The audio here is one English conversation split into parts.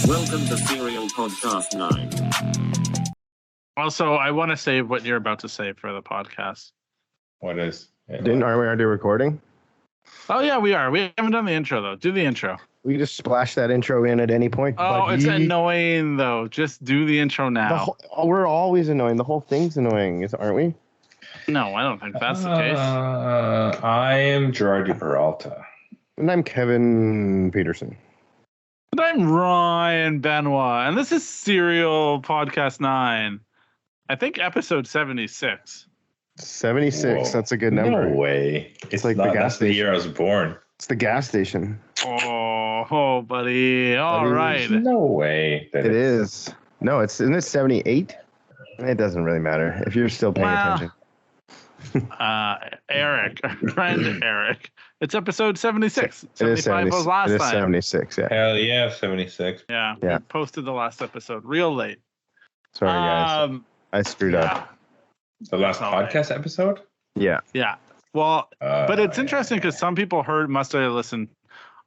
Welcome to SerialPodcastNine. Also, I want to save what you're about to say for the podcast. What is? Aren't we already recording? Oh, yeah, we are. We haven't done the intro, though. Do the intro. We can just splash that intro in at any point. Oh, buddy. it's annoying, though. Just do the intro now. We're always annoying. The whole thing's annoying, aren't we? No, I don't think that's the case. I am Gerard Peralta. And I'm Kevin Peterson. And I'm Ryan Benoit, and this is Serial Podcast 9. I think episode 76. 76. Whoa. That's a good number. No way. It's like not, the gas that's the station. year I was born. It's the gas station. Oh, buddy. All Buddy. right. There's no way. It is. No, isn't it 78? It doesn't really matter if you're still paying attention. Eric, our friend Eric. It's episode 76. It is 75 was last It is time. 76, yeah. Hell yeah, 76. Yeah, Yeah. we posted the last episode real late. Sorry, guys. I screwed up. The last All right. podcast episode? Yeah. Yeah. Well, but it's yeah, interesting because some people must have listened.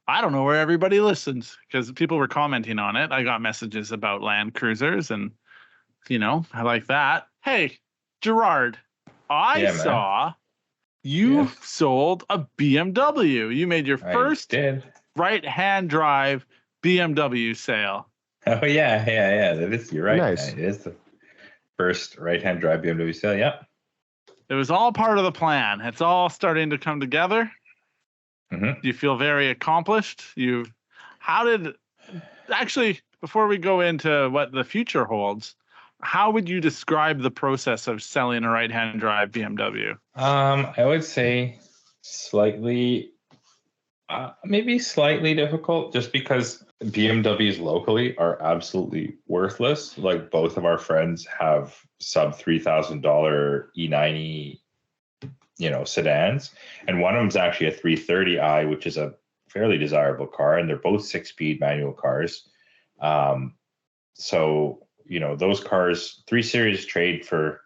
I don't know where everybody listens because people were commenting on it. I got messages about Land Cruisers and, I like that. Hey, Gerard, I saw you sold a BMW. You made your first right-hand drive BMW sale. Oh, yeah. That is, you're right. Nice. It is the first right-hand drive BMW sale. Yep. It was all part of the plan. It's all starting to come together. Mm-hmm. You feel very accomplished. Actually, before we go into what the future holds, how would you describe the process of selling a right-hand drive BMW? I would say maybe slightly difficult, just because BMWs locally are absolutely worthless. Like, both of our friends have sub $3,000 E90, sedans, and one of them is actually a 330i, which is a fairly desirable car, and they're both 6-speed manual cars. So those cars, 3 Series trade for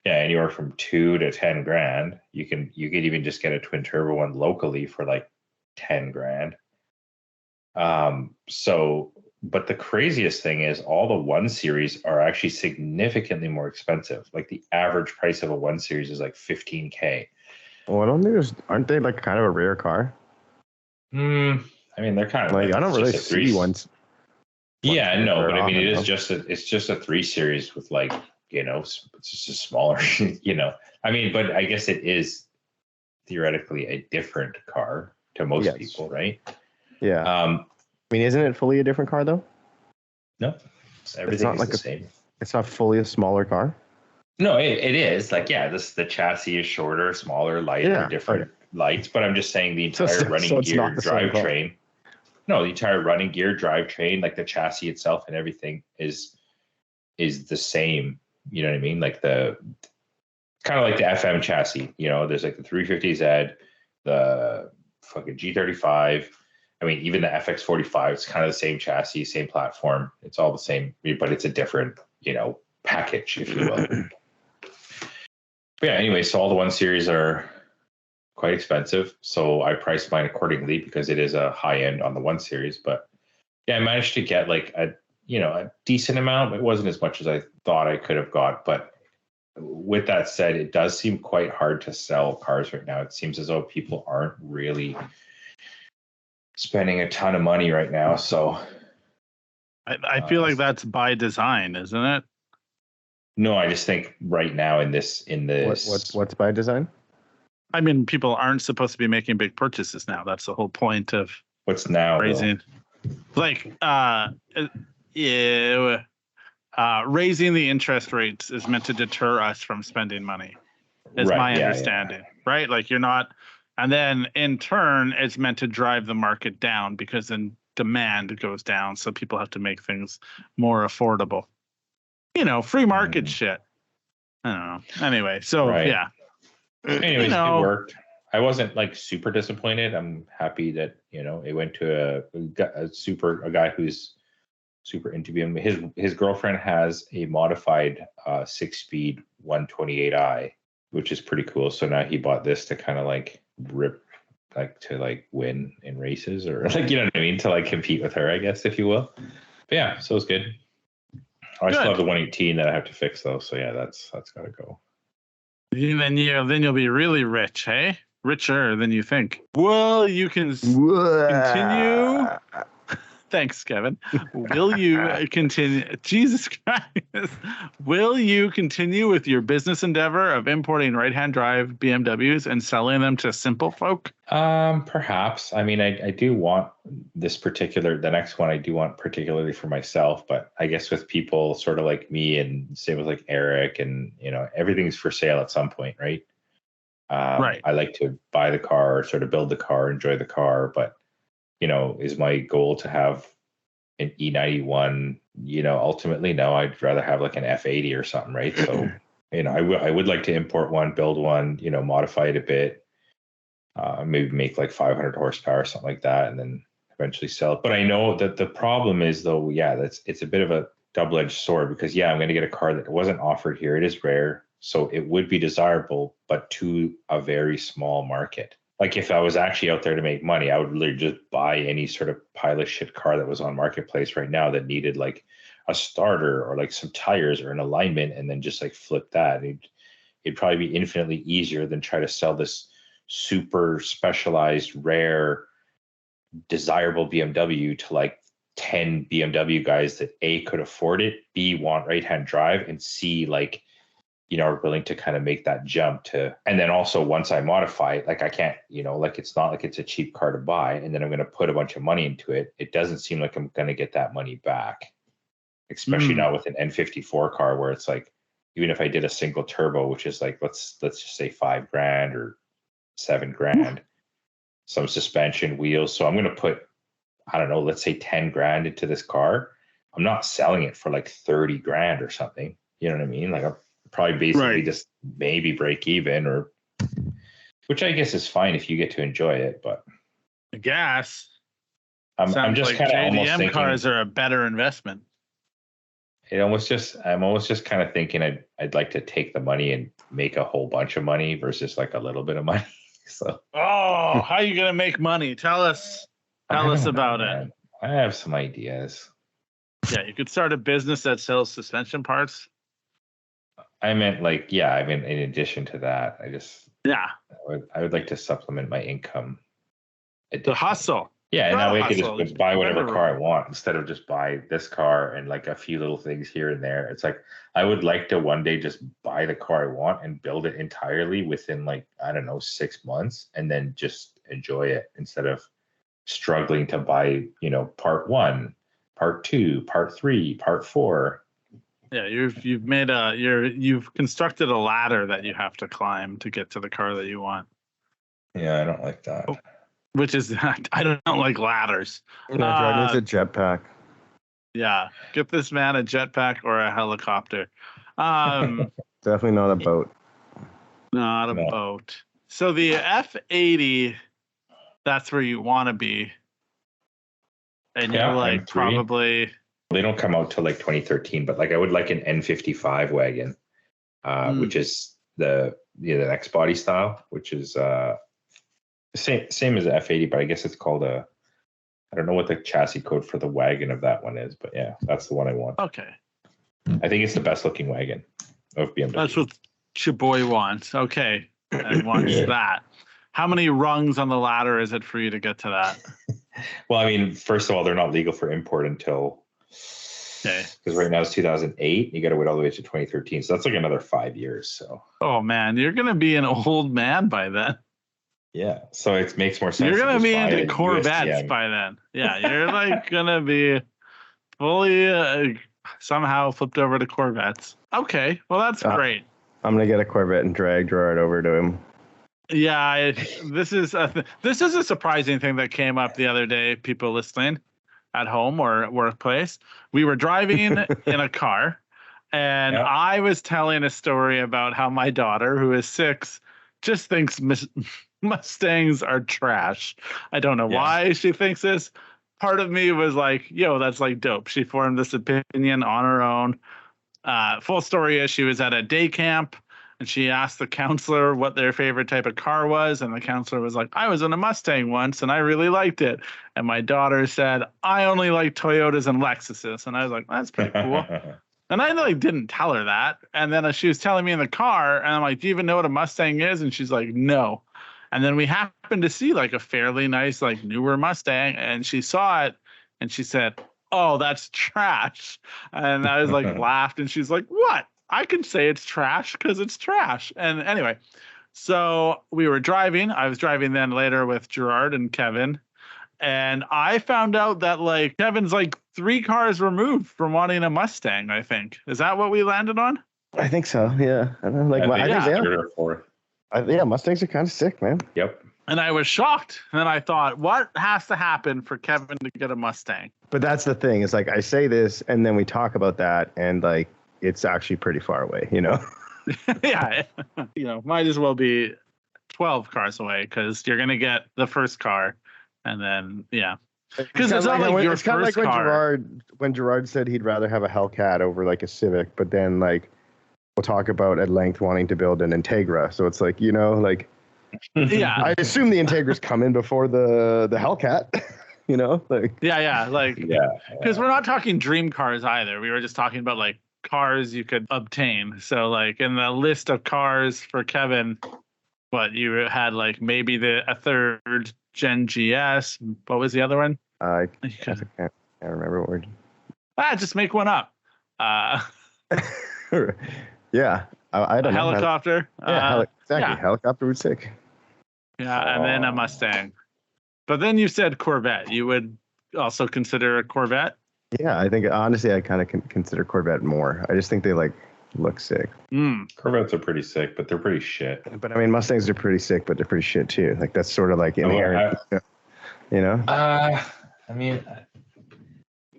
anywhere from $2,000 to $10,000. You could even just get a twin turbo one locally for like $10,000. But the craziest thing is all the 1 Series are actually significantly more expensive. Like, the average price of a 1 Series is like $15,000. Well, I don't think aren't they like kind of a rare car? I mean, they're kind of like, I don't really see ones. Yeah, no, but I mean, it's just a 3 Series with, like, it's just a smaller, I mean, but I guess it is theoretically a different car to most people, right? Yeah. I mean, isn't it fully a different car though? No, everything is the same. It's not fully a smaller car. No, it is. Like, the chassis is shorter, smaller, lighter, different lights. But I'm just saying the entire running gear drivetrain. No, the entire running gear drivetrain, like the chassis itself and everything is the same. You know what I mean? Like, the kind of like the FM chassis. There's like the 350Z, the fucking G35. I mean, even the FX45, it's kind of the same chassis, same platform. It's all the same, but it's a different, package, if you will. But yeah, anyway, so all the 1 Series are quite expensive. So I priced mine accordingly because it is a high end on the 1 Series. But yeah, I managed to get like a decent amount. It wasn't as much as I thought I could have got. But with that said, it does seem quite hard to sell cars right now. It seems as though people aren't really spending a ton of money right now. So I feel like that's by design, isn't it? No, I just think right now in this what's by design? I mean, people aren't supposed to be making big purchases now. That's the whole point of what's now raising, raising the interest rates is meant to deter us from spending money. Is my understanding, right? Like, you're not. And then in turn, it's meant to drive the market down because then demand goes down. So people have to make things more affordable. Free market shit. I don't know. Anyway, so yeah. Anyways, it worked. I wasn't like super disappointed. I'm happy that, it went to a guy who's super into BMW. His girlfriend has a modified 6-speed 128i, which is pretty cool. So now he bought this to kind of like win in races, or like, you know what I mean, to like compete with her, I guess, if you will. But yeah, so it's good. I still have the 118 that I have to fix though. So yeah, that's got to go. Then you'll be really rich, hey? Richer than you think. Well, you can continue. Thanks, Kevin. Will you continue? Jesus Christ. Will you continue with your business endeavor of importing right-hand drive BMWs and selling them to simple folk? Perhaps. I mean, I do want the next one I do want particularly for myself, but I guess with people sort of like me and same with like Eric and, everything's for sale at some point, right? Right. I like to buy the car, sort of build the car, enjoy the car, but is my goal to have an E91? Ultimately, no, I'd rather have like an F80 or something, right? So, I would like to import one, build one, modify it a bit, maybe make like 500 horsepower or something like that, and then eventually sell it. But I know that the problem is though, it's a bit of a double-edged sword because I'm going to get a car that wasn't offered here. It is rare, so it would be desirable, but to a very small market. Like if I was actually out there to make money, I would literally just buy any sort of pile of shit car that was on marketplace right now that needed like a starter or like some tires or an alignment, and then just like flip that. It'd probably be infinitely easier than try to sell this super specialized, rare, desirable BMW to like 10 BMW guys that A, could afford it, B, want right-hand drive, and C, like, are willing to kind of make that jump to. And then also once I modify it, like I can't, like it's not like it's a cheap car to buy and then I'm going to put a bunch of money into it. It doesn't seem like I'm going to get that money back, especially not with an N54 car where it's like, even if I did a single turbo, which is like, let's just say $5,000 or $7,000, some suspension, wheels. So I'm going to put, I don't know, let's say $10,000 into this car. I'm not selling it for like $30,000 or something. You know what I mean? Like I'm probably basically just maybe break even, or which I guess is fine if you get to enjoy it. But I guess I'm just like kind of almost JDM cars are a better investment. I'm almost just kind of thinking I'd like to take the money and make a whole bunch of money versus like a little bit of money. So how are you gonna make money? Tell us about it. I have some ideas. Yeah, you could start a business that sells suspension parts. I meant like, in addition to that, I would like to supplement my income. The hustle. Yeah, and that way I could just buy whatever car I want instead of just buy this car and like a few little things here and there. It's like I would like to one day just buy the car I want and build it entirely within like, I don't know, 6 months, and then just enjoy it instead of struggling to buy, part 1, part 2, part 3, part 4. Yeah, you've constructed a ladder that you have to climb to get to the car that you want. Yeah, I don't like that. Which is, I don't like ladders. Gerard needs a jetpack. Yeah, get this man a jetpack or a helicopter. Definitely not a boat. Not a boat. So the F80, that's where you want to be. And you're like M3. Probably... They don't come out till like 2013, but like I would like an N55 wagon, which is the X body style, which is same as the F80, but I guess it's called I don't know what the chassis code for the wagon of that one is, but yeah, that's the one I want. Okay. I think it's the best looking wagon of BMW. That's what your boy wants. Okay. I want that. How many rungs on the ladder is it for you to get to that? Well, I mean, first of all, they're not legal for import until, because right now it's 2008. You got to wait all the way to 2013. So that's like another 5 years. So. Oh man, you're gonna be an old man by then. Yeah, so it makes more sense. You're gonna be into Corvettes by then. Yeah, you're like gonna be fully somehow flipped over to Corvettes. Okay, well that's great. I'm gonna get a Corvette and drag Gerard over to him. Yeah, this is a surprising thing that came up the other day. People listening at home or at workplace, we were driving in a car, and I was telling a story about how my daughter, who is 6, just thinks Mustangs are trash. I don't know why she thinks this. Part of me was like, yo, that's like dope. She formed this opinion on her own. Full story is she was at a day camp and she asked the counselor what their favorite type of car was, and the counselor was like, I was in a Mustang once and I really liked it. And my daughter said, I only like Toyotas and Lexuses. And I was like, that's pretty cool. And I like didn't tell her that. And then she was telling me in the car, and I'm like, do you even know what a Mustang is? And she's like, no. And then we happened to see like a fairly nice, like newer Mustang, and she saw it and she said, oh, that's trash. And I was like, laughed, and she's like, what? I can say it's trash because it's trash. And anyway, so we were driving. I was driving then later with Gerard and Kevin. And I found out that like Kevin's like 3 cars removed from wanting a Mustang, I think. Is that what we landed on? I think so. Yeah. I don't know, like, I think they are. 4. Yeah, Mustangs are kind of sick, man. Yep. And I was shocked. And I thought, what has to happen for Kevin to get a Mustang? But that's the thing. It's like I say this and then we talk about that and like it's actually pretty far away, you know? Yeah. You know, might as well be 12 cars away because you're going to get the first car. And then, yeah. Because it's not like your first car. It's kind of like when Gerard said he'd rather have a Hellcat over like a Civic, but then like we'll talk about at length wanting to build an Integra. So it's like, you know, like, yeah, I assume the Integra's coming before the Hellcat, you know, like, yeah, like, because we're not talking dream cars either. We were just talking about like cars you could obtain. So like in the list of cars for Kevin, what you had like maybe a third Gen GS. What was the other one? I can't remember what word. Just make one up. Yeah, I don't know. Helicopter. Exactly. Yeah. Helicopter would sick. Yeah, and then a Mustang. But then you said Corvette. You would also consider a Corvette? Yeah, I think honestly I kind of consider Corvette more. I just think they like look sick. Corvettes are pretty sick, but they're pretty shit. But I mean, Mustangs are pretty sick, but they're pretty shit too. Like that's sort of like inherent, you know. I mean,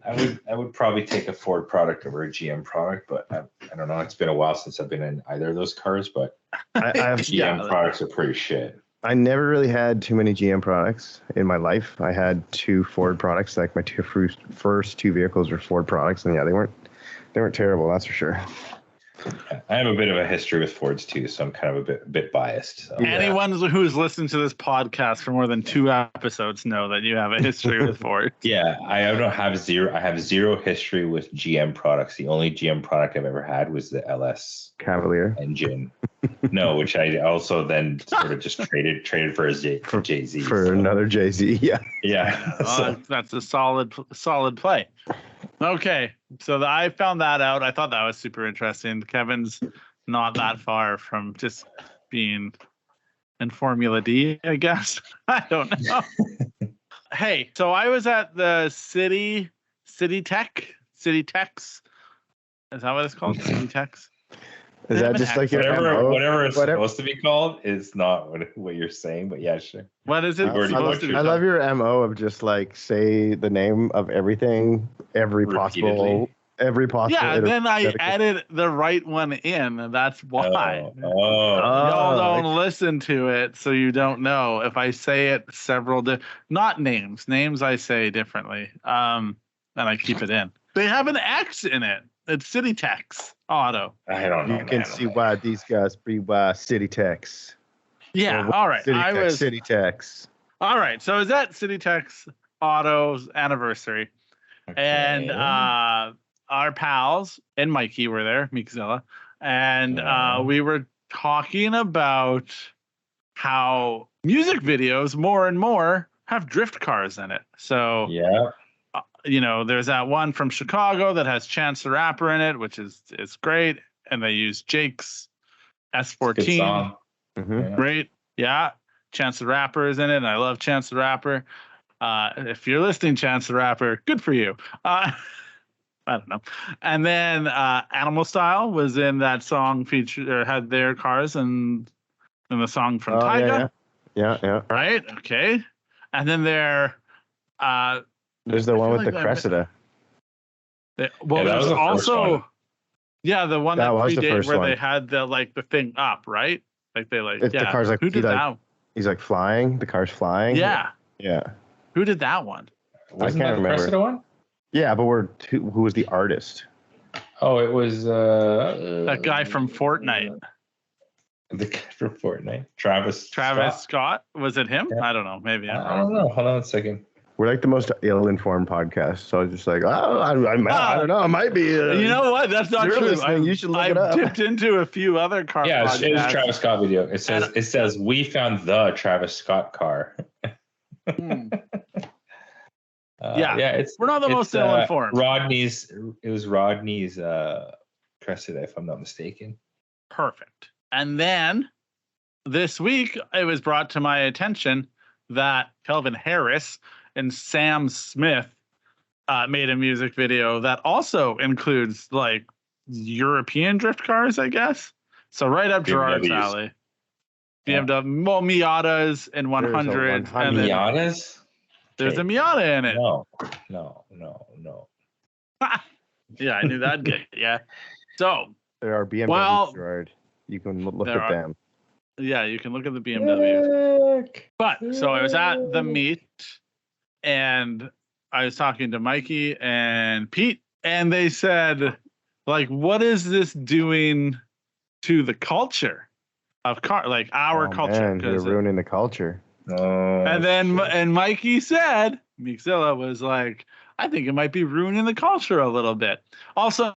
I would probably take a Ford product over a GM product, but I don't know. It's been a while since I've been in either of those cars, but GM products are pretty shit. I never really had too many GM products in my life. I had 2 Ford products. Like my first 2 vehicles were Ford products, and yeah, they weren't terrible. That's for sure. I have a bit of a history with Fords too, so I'm kind of a bit biased. So. Anyone who's listened to this podcast for more than 2 episodes know that you have a history with Ford. Yeah, I have zero history with GM products. The only GM product I've ever had was the LS Cavalier engine. No, which I also then sort of just traded for a Jay-Z. For another Jay-Z, yeah. Yeah. That's a solid play. Okay, so I found that out. I thought that was super interesting. Kevin's not that far from just being in Formula D, I guess. I don't know. Hey, so I was at the City Techs. Is that what it's called? City Techs? Is that just like whatever it's supposed to be called is not what you're saying, but yeah, sure. What is it? I love your MO of just like say the name of everything, every possible. Yeah, and then I added the right one in, and that's why. Y'all don't listen to it, so you don't know. If I say it not names. Names I say differently. And I keep it in. They have an X in it. It's City Techs Auto. I don't know. You can see why these guys be City Techs. Yeah. All right. City Techs. All right. So is that City Techs Auto's anniversary? Okay. And our pals and Mikey were there, Meekzilla, and we were talking about how music videos more and more have drift cars in it. So yeah. There's that one from Chicago that has Chance the Rapper in it, which is great. And they use Jake's S14. Mm-hmm. Great. Yeah. Chance the Rapper is in it. And I love Chance the Rapper. If you're listening, Chance the Rapper, good for you. I don't know. And then Animal Style was in that song had their cars in the song from Tyga. Yeah. Right. Okay. And then there's the one with the Cressida. That was also one. Yeah, the one that predated where they had the thing up, right? Like they the car's like who did that? He's like flying. The car's flying. Yeah. Who did that one? Wasn't that the Cressida one? Yeah, but who was the artist? Oh, it was that guy from Fortnite. The guy from Fortnite, Travis Scott. Was it him? Yeah. I don't know. Maybe I don't know. Hold on a second. We're like the most ill-informed podcast, so I was just like, I don't know. It might be. You know what? That's not true. You should look it up. I've dipped into a few other car. Yeah, it was Travis Scott video. It says we found the Travis Scott car. We're not the most ill-informed. It was Rodney's Cressida, if I'm not mistaken. Perfect. And then this week, it was brought to my attention that Calvin Harris and Sam Smith made a music video that also includes like European drift cars, I guess. So right up Gerard's alley. BMW, well, Miatas and 100s. And Miatas? There's a Miata in it. No. Yeah, I knew that'd get yeah. So there are BMWs, Gerard. You can look at them. Yeah, you can look at the BMW. But so I was at the meet and I was talking to Mikey and Pete, and they said, like, what is this doing to the culture of car, like our culture? Man, you're ruining the culture. And Mikey said, Mixilla was like, I think it might be ruining the culture a little bit. Also,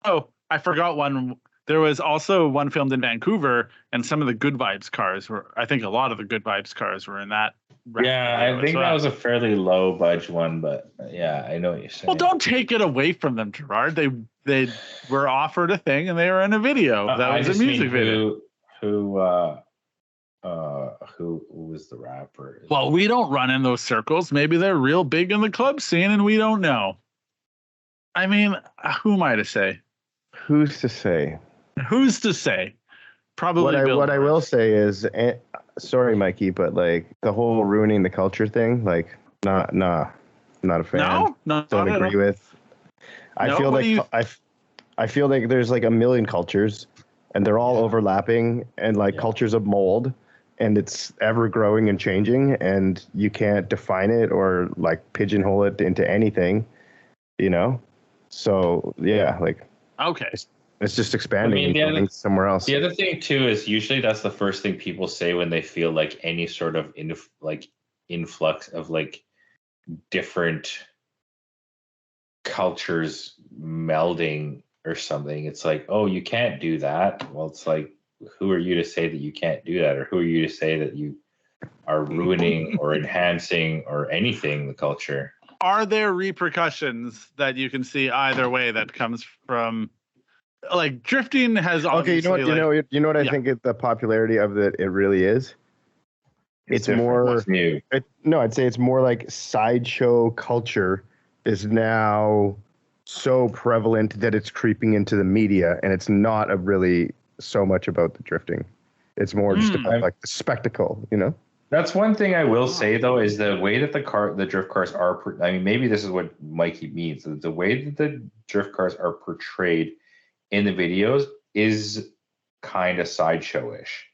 I forgot one. There was also one filmed in Vancouver, and some of the Good Vibes cars were. I think a lot of the Good Vibes cars were in that. Yeah, I think that was a fairly low budge one, but yeah, I know what you're saying. Well, don't take it away from them, Gerard. They were offered a thing, and they were in a video. That was a music video. Who was the rapper? Well, we don't run in those circles. Maybe they're real big in the club scene, and we don't know. I mean, who am I to say? Who's to say? Who's to say? Probably. What I will say is, sorry, Mikey, but like the whole ruining the culture thing, like, not a fan. No, don't agree with. I feel like there's like a million cultures, and they're all overlapping, and like cultures of mold, and it's ever growing and changing, and you can't define it or like pigeonhole it into anything, you know. So yeah, like okay. It's just expanding and going somewhere else. The other thing too is usually that's the first thing people say when they feel like any sort of influx of like different cultures melding or something. It's like, oh, you can't do that. Well, it's like, who are you to say that you can't do that, or who are you to say that you are ruining or enhancing or anything the culture? Are there repercussions that you can see either way that comes from? Like drifting has obviously. Okay, you know what I think the popularity of it really is. It's more. I'd say it's more like sideshow culture is now so prevalent that it's creeping into the media, and it's not really so much about the drifting. It's more just about like the spectacle, you know. That's one thing I will say though, is the way that the drift cars are. I mean, maybe this is what Mikey means. The way that the drift cars are portrayed in the videos is kind of sideshow-ish.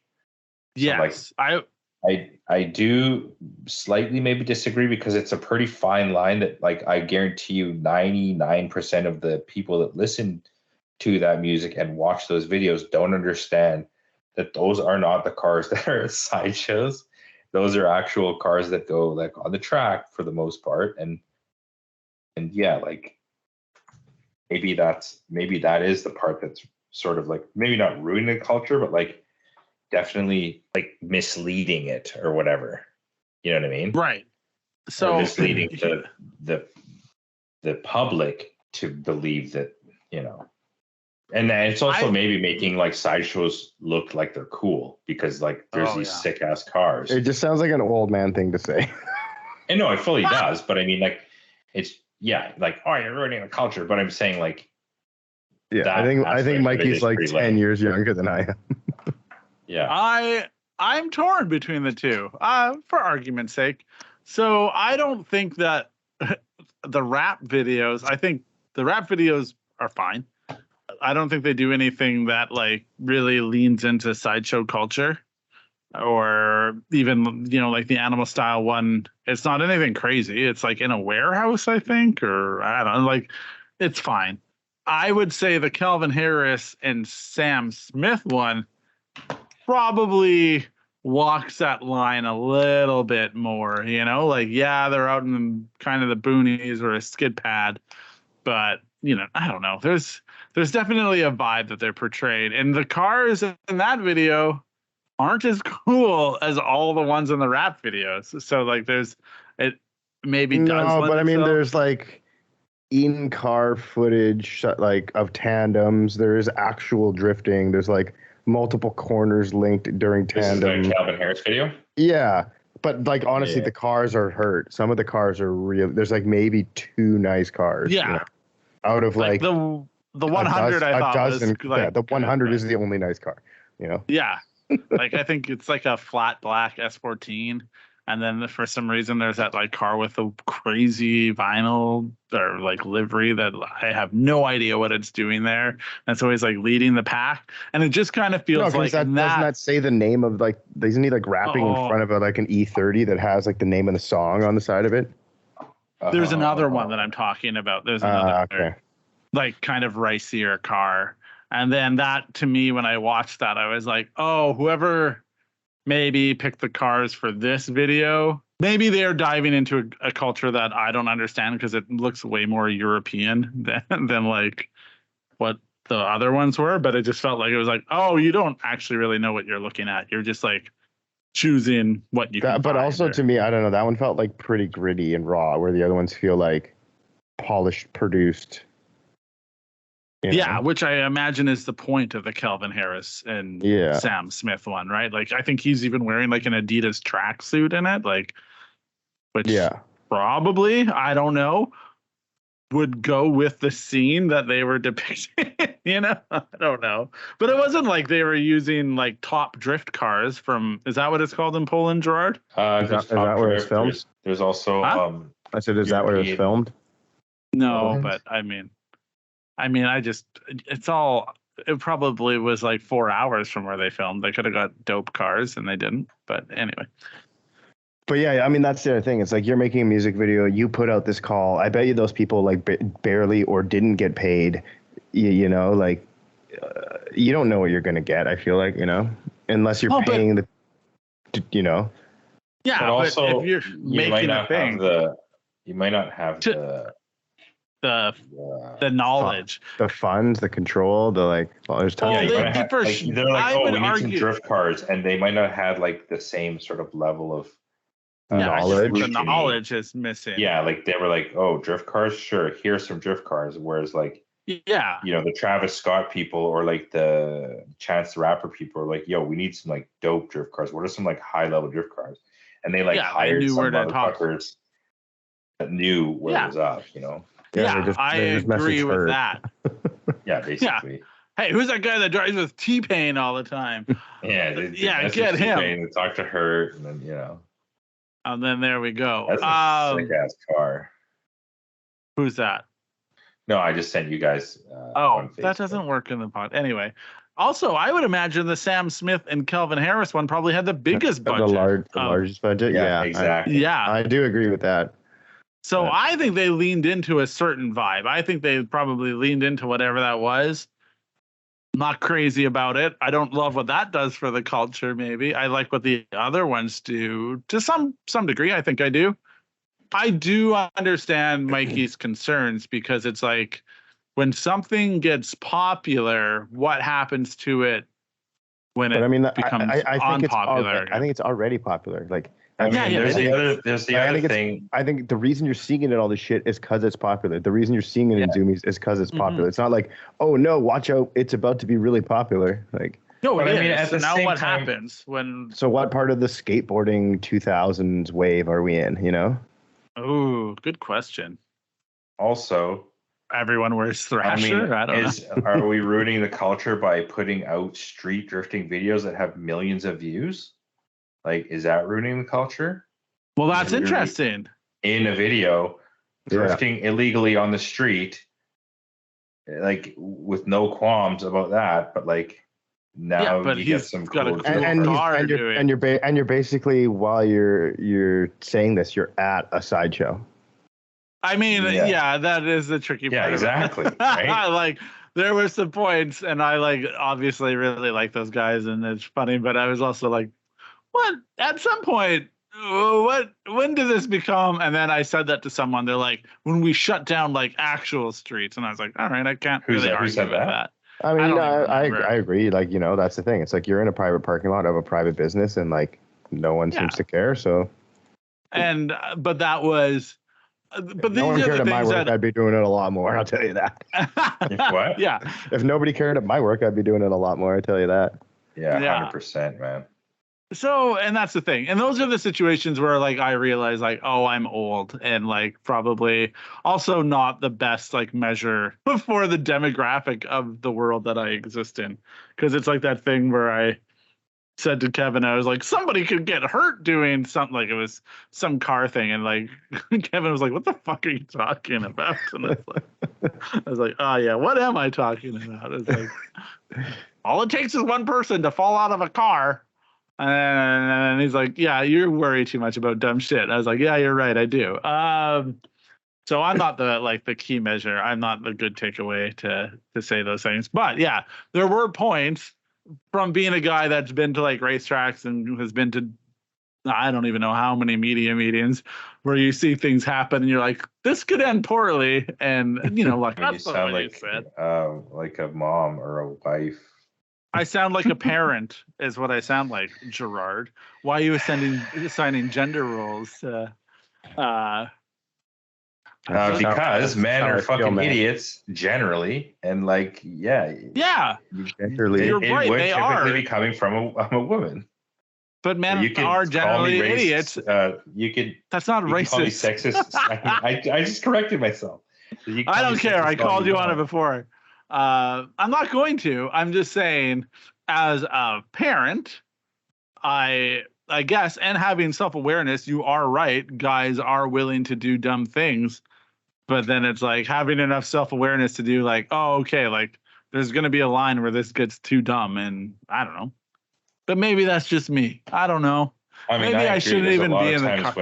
Yes. So like, I do slightly maybe disagree, because it's a pretty fine line that, like, I guarantee you 99% of the people that listen to that music and watch those videos don't understand that those are not the cars that are sideshows. Those are actual cars that go like on the track for the most part. And yeah, like, maybe that is the part that's sort of like maybe not ruining the culture, but like definitely like misleading it or whatever. You know what I mean? Right. So or misleading the public to believe that, you know. And it's also maybe making like sideshows look like they're cool because like there's these sick ass cars. It just sounds like an old man thing to say. And no, it fully does, but I mean, like, it's like, oh, you're ruining the culture. But I'm saying, like, I think Mikey's like 10 years younger than I am. Yeah, I'm torn between the two, for argument's sake. So I don't think that the rap videos. I think the rap videos are fine. I don't think they do anything that like really leans into sideshow culture, or even, you know, like the Animal Style one. It's not anything crazy. It's like in a warehouse, I think, or I don't know. Like, it's fine. I would say the Calvin Harris and Sam Smith one probably walks that line a little bit more, you know, like, yeah, they're out in kind of the boonies or a skid pad, but you know, I don't know. There's definitely a vibe that they're portrayed, and the cars in that video aren't as cool as all the ones in the rap videos. So like, it maybe does. No, but I mean, itself. there's like in-car footage like of tandems. There is actual drifting. There's like multiple corners linked during tandem. This is a Calvin Harris video. Yeah, but like honestly, the cars are hurt. Some of the cars are real. There's like maybe 2 nice cars. Yeah. You know, out of like the 100, I thought dozen, was like, the 100 is the only nice car. You know. Yeah, like I think it's like a flat black S14. And then for some reason, there's that like car with a crazy vinyl or like livery that I have no idea what it's doing there. And so he's like leading the pack, and it just kind of feels like doesn't that say the name of like? Isn't he like rapping in front of like an E30 that has like the name of the song on the side of it? There's another one that I'm talking about. There's another like kind of racier car, and then that to me, when I watched that, I was like, oh, whoever maybe pick the cars for this video, maybe they're diving into a culture that I don't understand, because it looks way more European than like what the other ones were. But it just felt like it was like, oh, you don't actually really know what you're looking at. You're just like choosing what you can. But also to me, I don't know, that one felt like pretty gritty and raw, where the other ones feel like polished, produced. Yeah, which I imagine is the point of the Calvin Harris and Sam Smith one, right? Like, I think he's even wearing like an Adidas tracksuit in it, like, which probably, I don't know, would go with the scene that they were depicting. You know, I don't know, but it wasn't like they were using like top drift cars from. Is that what it's called in Poland, Gerard? Is that where it's filmed? There's also. I said, is that where it's filmed? No, but I mean, it probably was like 4 hours from where they filmed. They could have got dope cars and they didn't. But anyway. But yeah, I mean, that's the other thing. It's like, you're making a music video. You put out this call. I bet you those people like barely or didn't get paid. You know, like you don't know what you're going to get. I feel like, you know, unless you're paying you know. Yeah. But also, if you're making a thing, you might not have the knowledge, the funds, the control, the like. Well, there's tons. They're like, oh, we need some drift cars, and they might not have like the same sort of level of knowledge. The knowledge is missing. Yeah, like they were like, oh, drift cars, sure, here's some drift cars. Whereas like, you know, the Travis Scott people or like the Chance the Rapper people are like, yo, we need some like dope drift cars. What are some like high level drift cars? And they like hired some motherfuckers that knew where it was up, you know. I agree with that. Yeah, basically. Yeah. Hey, who's that guy that drives with T-Pain all the time? Get him. And talk to her, and then, you know. And then there we go. That's a sick ass car. Who's that? No, I just sent you guys. That doesn't work in the pod. Anyway, also, I would imagine the Sam Smith and Kelvin Harris one probably had the biggest budget. The largest budget. Yeah, exactly. I do agree with that. So I think they leaned into a certain vibe. I think they probably leaned into whatever that was. Not crazy about it. I don't love what that does for the culture, maybe. I like what the other ones do to some degree. I think I do. I do understand Mikey's concerns, because it's like, when something gets popular, what happens to it when it becomes unpopular? I think it's already popular. Like, there's the other thing. I think the reason you're seeing it in all this shit is because it's popular. The reason you're seeing it in Zoomies is because it's popular. It's not like, oh no, watch out, it's about to be really popular. Like, no, it is. So now what happens when? So what part of the skateboarding 2000s wave are we in? You know? Oh, good question. Also, everyone wears Thrasher. I don't know. Are we ruining the culture by putting out street drifting videos that have millions of views? Like, is that ruining the culture? Well, that's interesting. In a video, drifting illegally on the street, like with no qualms about that, but like now you get some cool and you're basically, while you're saying this, you're at a sideshow. I mean, that is the tricky part. Yeah, exactly. Right? Like, there were some points, and I like obviously really like those guys, and it's funny, but I was also like, what? At some point, when did this become? And then I said that to someone. They're like, when we shut down like actual streets, and I was like, all right, I can't really argue with that. I mean, I agree. Like, you know, that's the thing. It's like you're in a private parking lot of a private business, and like no one seems to care. So, and but that was. But no one cared at my work, I'd be doing it a lot more. I'll tell you that. What? Yeah. If nobody cared at my work, I'd be doing it a lot more. I tell you that. Yeah, 100%, man. So, and that's the thing. And those are the situations where like I realize like, oh, I'm old and like probably also not the best like measure for the demographic of the world that I exist in. Because it's like that thing where I said to Kevin, I was like, somebody could get hurt doing something, like it was some car thing, and like Kevin was like, what the fuck are you talking about? And I was like, oh yeah, what am I talking about? It's like all it takes is one person to fall out of a car. And he's like, yeah, you worry too much about dumb shit. I was like, yeah, you're right, I do. So I'm not the key measure. I'm not the good takeaway to say those things. But yeah, there were points from being a guy that's been to like racetracks and has been to, I don't even know how many media meetings where you see things happen and you're like, this could end poorly. And you know, like, you sound like a mom or a wife. I sound like a parent is what I sound like, Gerard. Why are you assigning gender roles? Because men are fucking idiots generally, and like, yeah, you're right. They are be coming from a woman, but men are generally idiots. You could. That's not racist. Call me sexist. I just corrected myself. I don't care. I called you on it before. I'm not going to. I'm just saying, as a parent, I guess, and having self-awareness, you are right. Guys are willing to do dumb things. But then it's like having enough self-awareness to do like, oh, okay, like there's going to be a line where this gets too dumb. And I don't know. But maybe that's just me. I don't know. I mean, maybe I shouldn't even be in the car.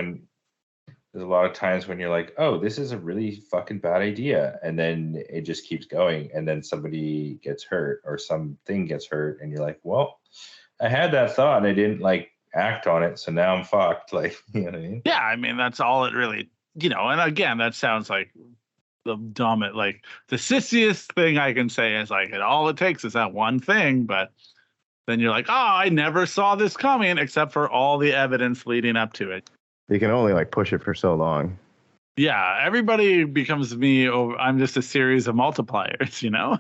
There's a lot of times when you're like, oh, this is a really fucking bad idea. And then it just keeps going. And then somebody gets hurt or something gets hurt. And you're like, well, I had that thought and I didn't like act on it. So now I'm fucked. Like, you know what I mean? Yeah. I mean, that's all it really, you know, and again, that sounds like the dumbest, like the sissiest thing I can say is like, all it takes is that one thing. But then you're like, oh, I never saw this coming except for all the evidence leading up to it. You can only like push it for so long. Yeah, everybody becomes me. I'm just a series of multipliers, you know?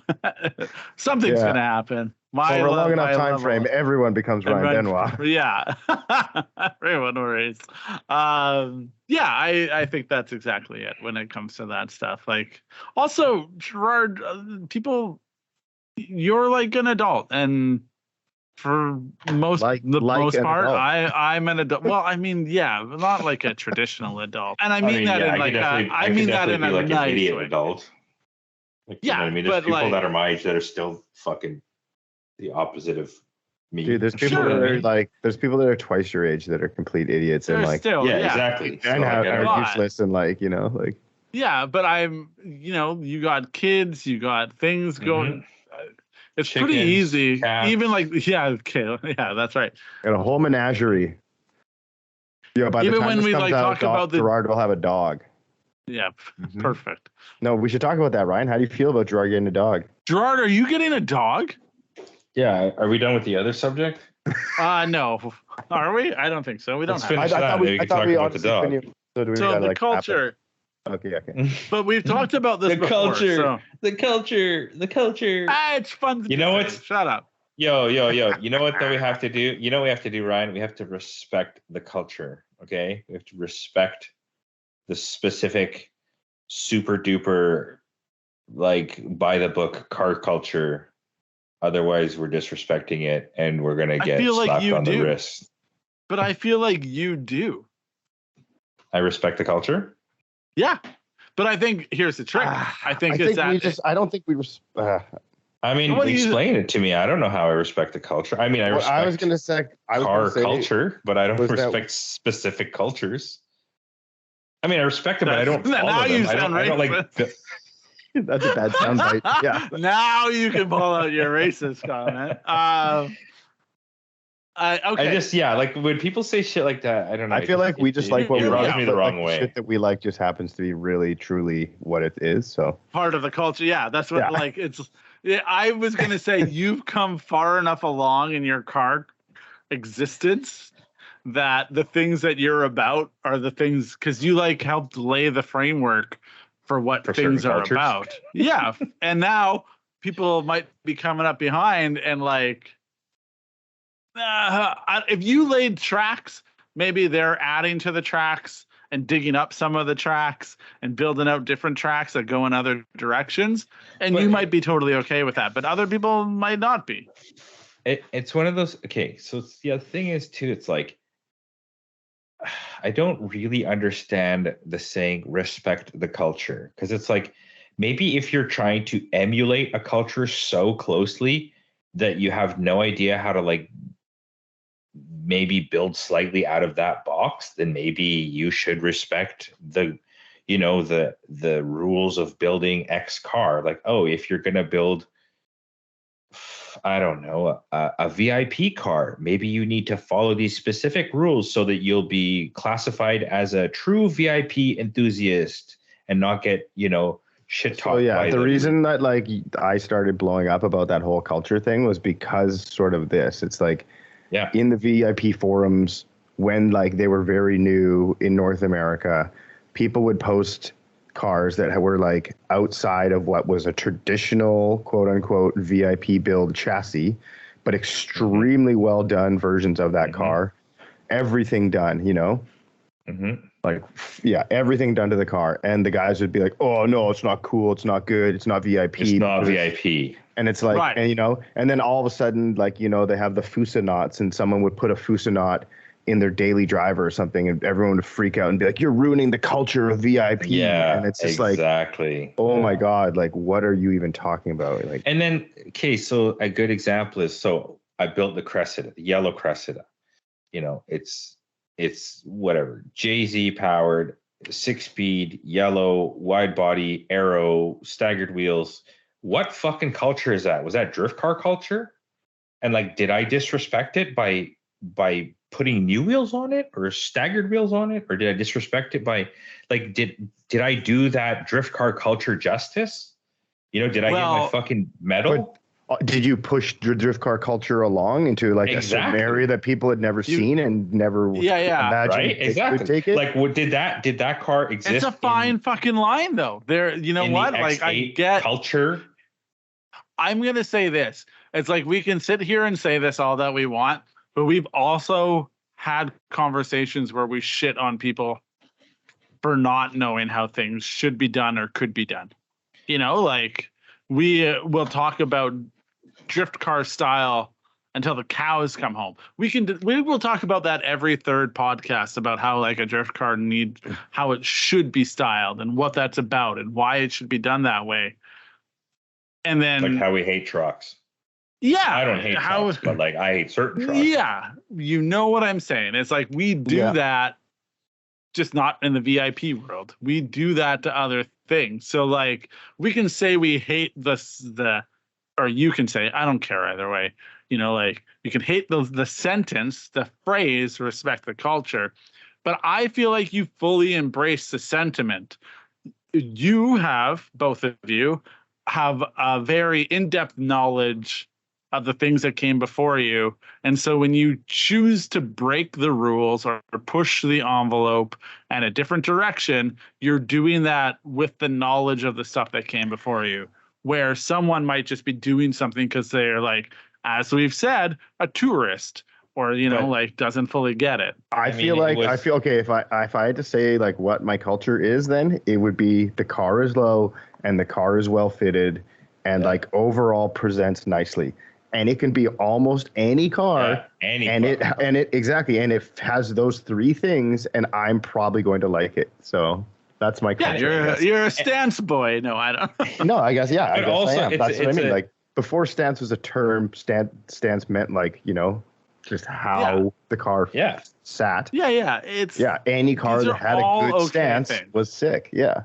Something's going to happen. Over a long enough time frame, everyone becomes Ryan Benoit. Yeah. Everyone worries. Yeah, I think that's exactly it when it comes to that stuff. Like, also, Gerard, you're like an adult, and for most part, I'm an adult. Well, I mean, yeah, not like a traditional adult, and I mean that in like I mean that in a like nice an idiot way. Adult. Like, yeah, you know what I mean, there's people that are my age that are still fucking the opposite of me. Dude, there's people that are like, there's people that are twice your age that are complete idiots and like, exactly, and are useless and like, you know, like. Yeah, but I'm, you know, you got kids, you got things going. It's chickens, pretty easy. Cats. Even like, that's right. Got a whole menagerie. Yeah, by even the time when this we comes like out, talk about Gerard will have a dog. Yeah, perfect. No, we should talk about that, Ryan. How do you feel about Gerard getting a dog? Gerard, are you getting a dog? Yeah. Are we done with the other subject? No. Are we? I don't think so. We don't. I thought we about the dog. So the culture. Okay. But we've talked about this before. The culture. It's fun. You know what? Shut up. Yo. You know what that we have to do? You know what we have to do, Ryan? We have to respect the culture. Okay? We have to respect the specific super duper like by the book car culture. Otherwise we're disrespecting it and we're gonna get slapped on the wrist. But I feel like you do. I respect the culture. Yeah. But I think here's the trick. I think I don't think we I mean, explain it to me. I don't know how I respect the culture. I mean, I respect I was gonna say car culture, but I don't respect specific cultures. I mean, I respect them, but I don't follow them. I don't like That's a bad soundbite. Yeah. Now you can pull out your racist comment. Okay. I just, like when people say shit like that, I don't know. I feel like we just like what we rubs like, me the wrong way. Shit that we like just happens to be really, truly what it is. So part of the culture. Yeah, that's what like it's. Yeah, I was gonna say you've come far enough along in your car existence that the things that you're about are the things because you like helped lay the framework for what things are about. Yeah, and now people might be coming up behind and like. If you laid tracks, maybe they're adding to the tracks and digging up some of the tracks and building out different tracks that go in other directions. And you might be totally okay with that, but other people might not be. It's one of those. Okay. So the thing is too, it's like, I don't really understand the saying respect the culture. Cause it's like, maybe if you're trying to emulate a culture so closely that you have no idea how to like, maybe build slightly out of that box, then maybe you should respect the rules of building X car. Like, oh, if you're going to build, I don't know, a VIP car, maybe you need to follow these specific rules so that you'll be classified as a true VIP enthusiast and not get, shit talked. So the reason that like I started blowing up about that whole culture thing was because sort of this. It's like, in the VIP forums, when like they were very new in North America, people would post cars that were like outside of what was a traditional quote unquote VIP build chassis, but extremely well done versions of that car. Everything done, like, everything done to the car. And the guys would be like, oh, no, it's not cool. It's not good. It's not VIP. It's not VIP. And it's like, and, and then all of a sudden, like, they have the Fusa and someone would put a Fusa in their daily driver or something, and everyone would freak out and be like, you're ruining the culture of VIP. Yeah, and it's just exactly. Oh my God, like, what are you even talking about? Like, and then, okay, so a good example is, so I built the Cressida, the yellow Cressida. It's whatever, Jay-Z powered, 6-speed, yellow, wide body, aero, staggered wheels. What fucking culture is that? Was that drift car culture? And like, did I disrespect it by putting new wheels on it or staggered wheels on it? Or did I disrespect it by like, did I do that drift car culture justice? Did I get my fucking medal? Did you push drift car culture along into like a certain area that people had never seen and never imagined right? Exactly. would take it? Like, did that car exist? It's a fine fucking line though. There, you know what? Like, I get culture. I'm gonna say this. It's like we can sit here and say this all that we want, but we've also had conversations where we shit on people for not knowing how things should be done or could be done. Like we will talk about drift car style until the cows come home. We will talk about that every third podcast about how like a drift car how it should be styled and what that's about and why it should be done that way. And then like how we hate trucks. Yeah. I don't hate trucks, but like I hate certain trucks. Yeah. You know what I'm saying? It's like we do that, just not in the VIP world. We do that to other things. So like we can say we hate or you can say, I don't care either way. Like you can hate the sentence, the phrase, respect the culture. But I feel like you fully embrace the sentiment. Both of you have a very in-depth knowledge of the things that came before you. And so when you choose to break the rules or push the envelope in a different direction, you're doing that with the knowledge of the stuff that came before you. Where someone might just be doing something because they're like, as we've said, a tourist or, like doesn't fully get it. I feel okay. If I had to say like what my culture is, then it would be the car is low and the car is well fitted and like overall presents nicely. And it can be almost any car, and it has those three things, and I'm probably going to like it. So that's my culture. You're a stance boy. No, I don't. No, I guess I am. That's what I mean. Like before, stance was a term. Stance meant like just how the car sat. Yeah. It's any car that had a good stance was sick. Yeah.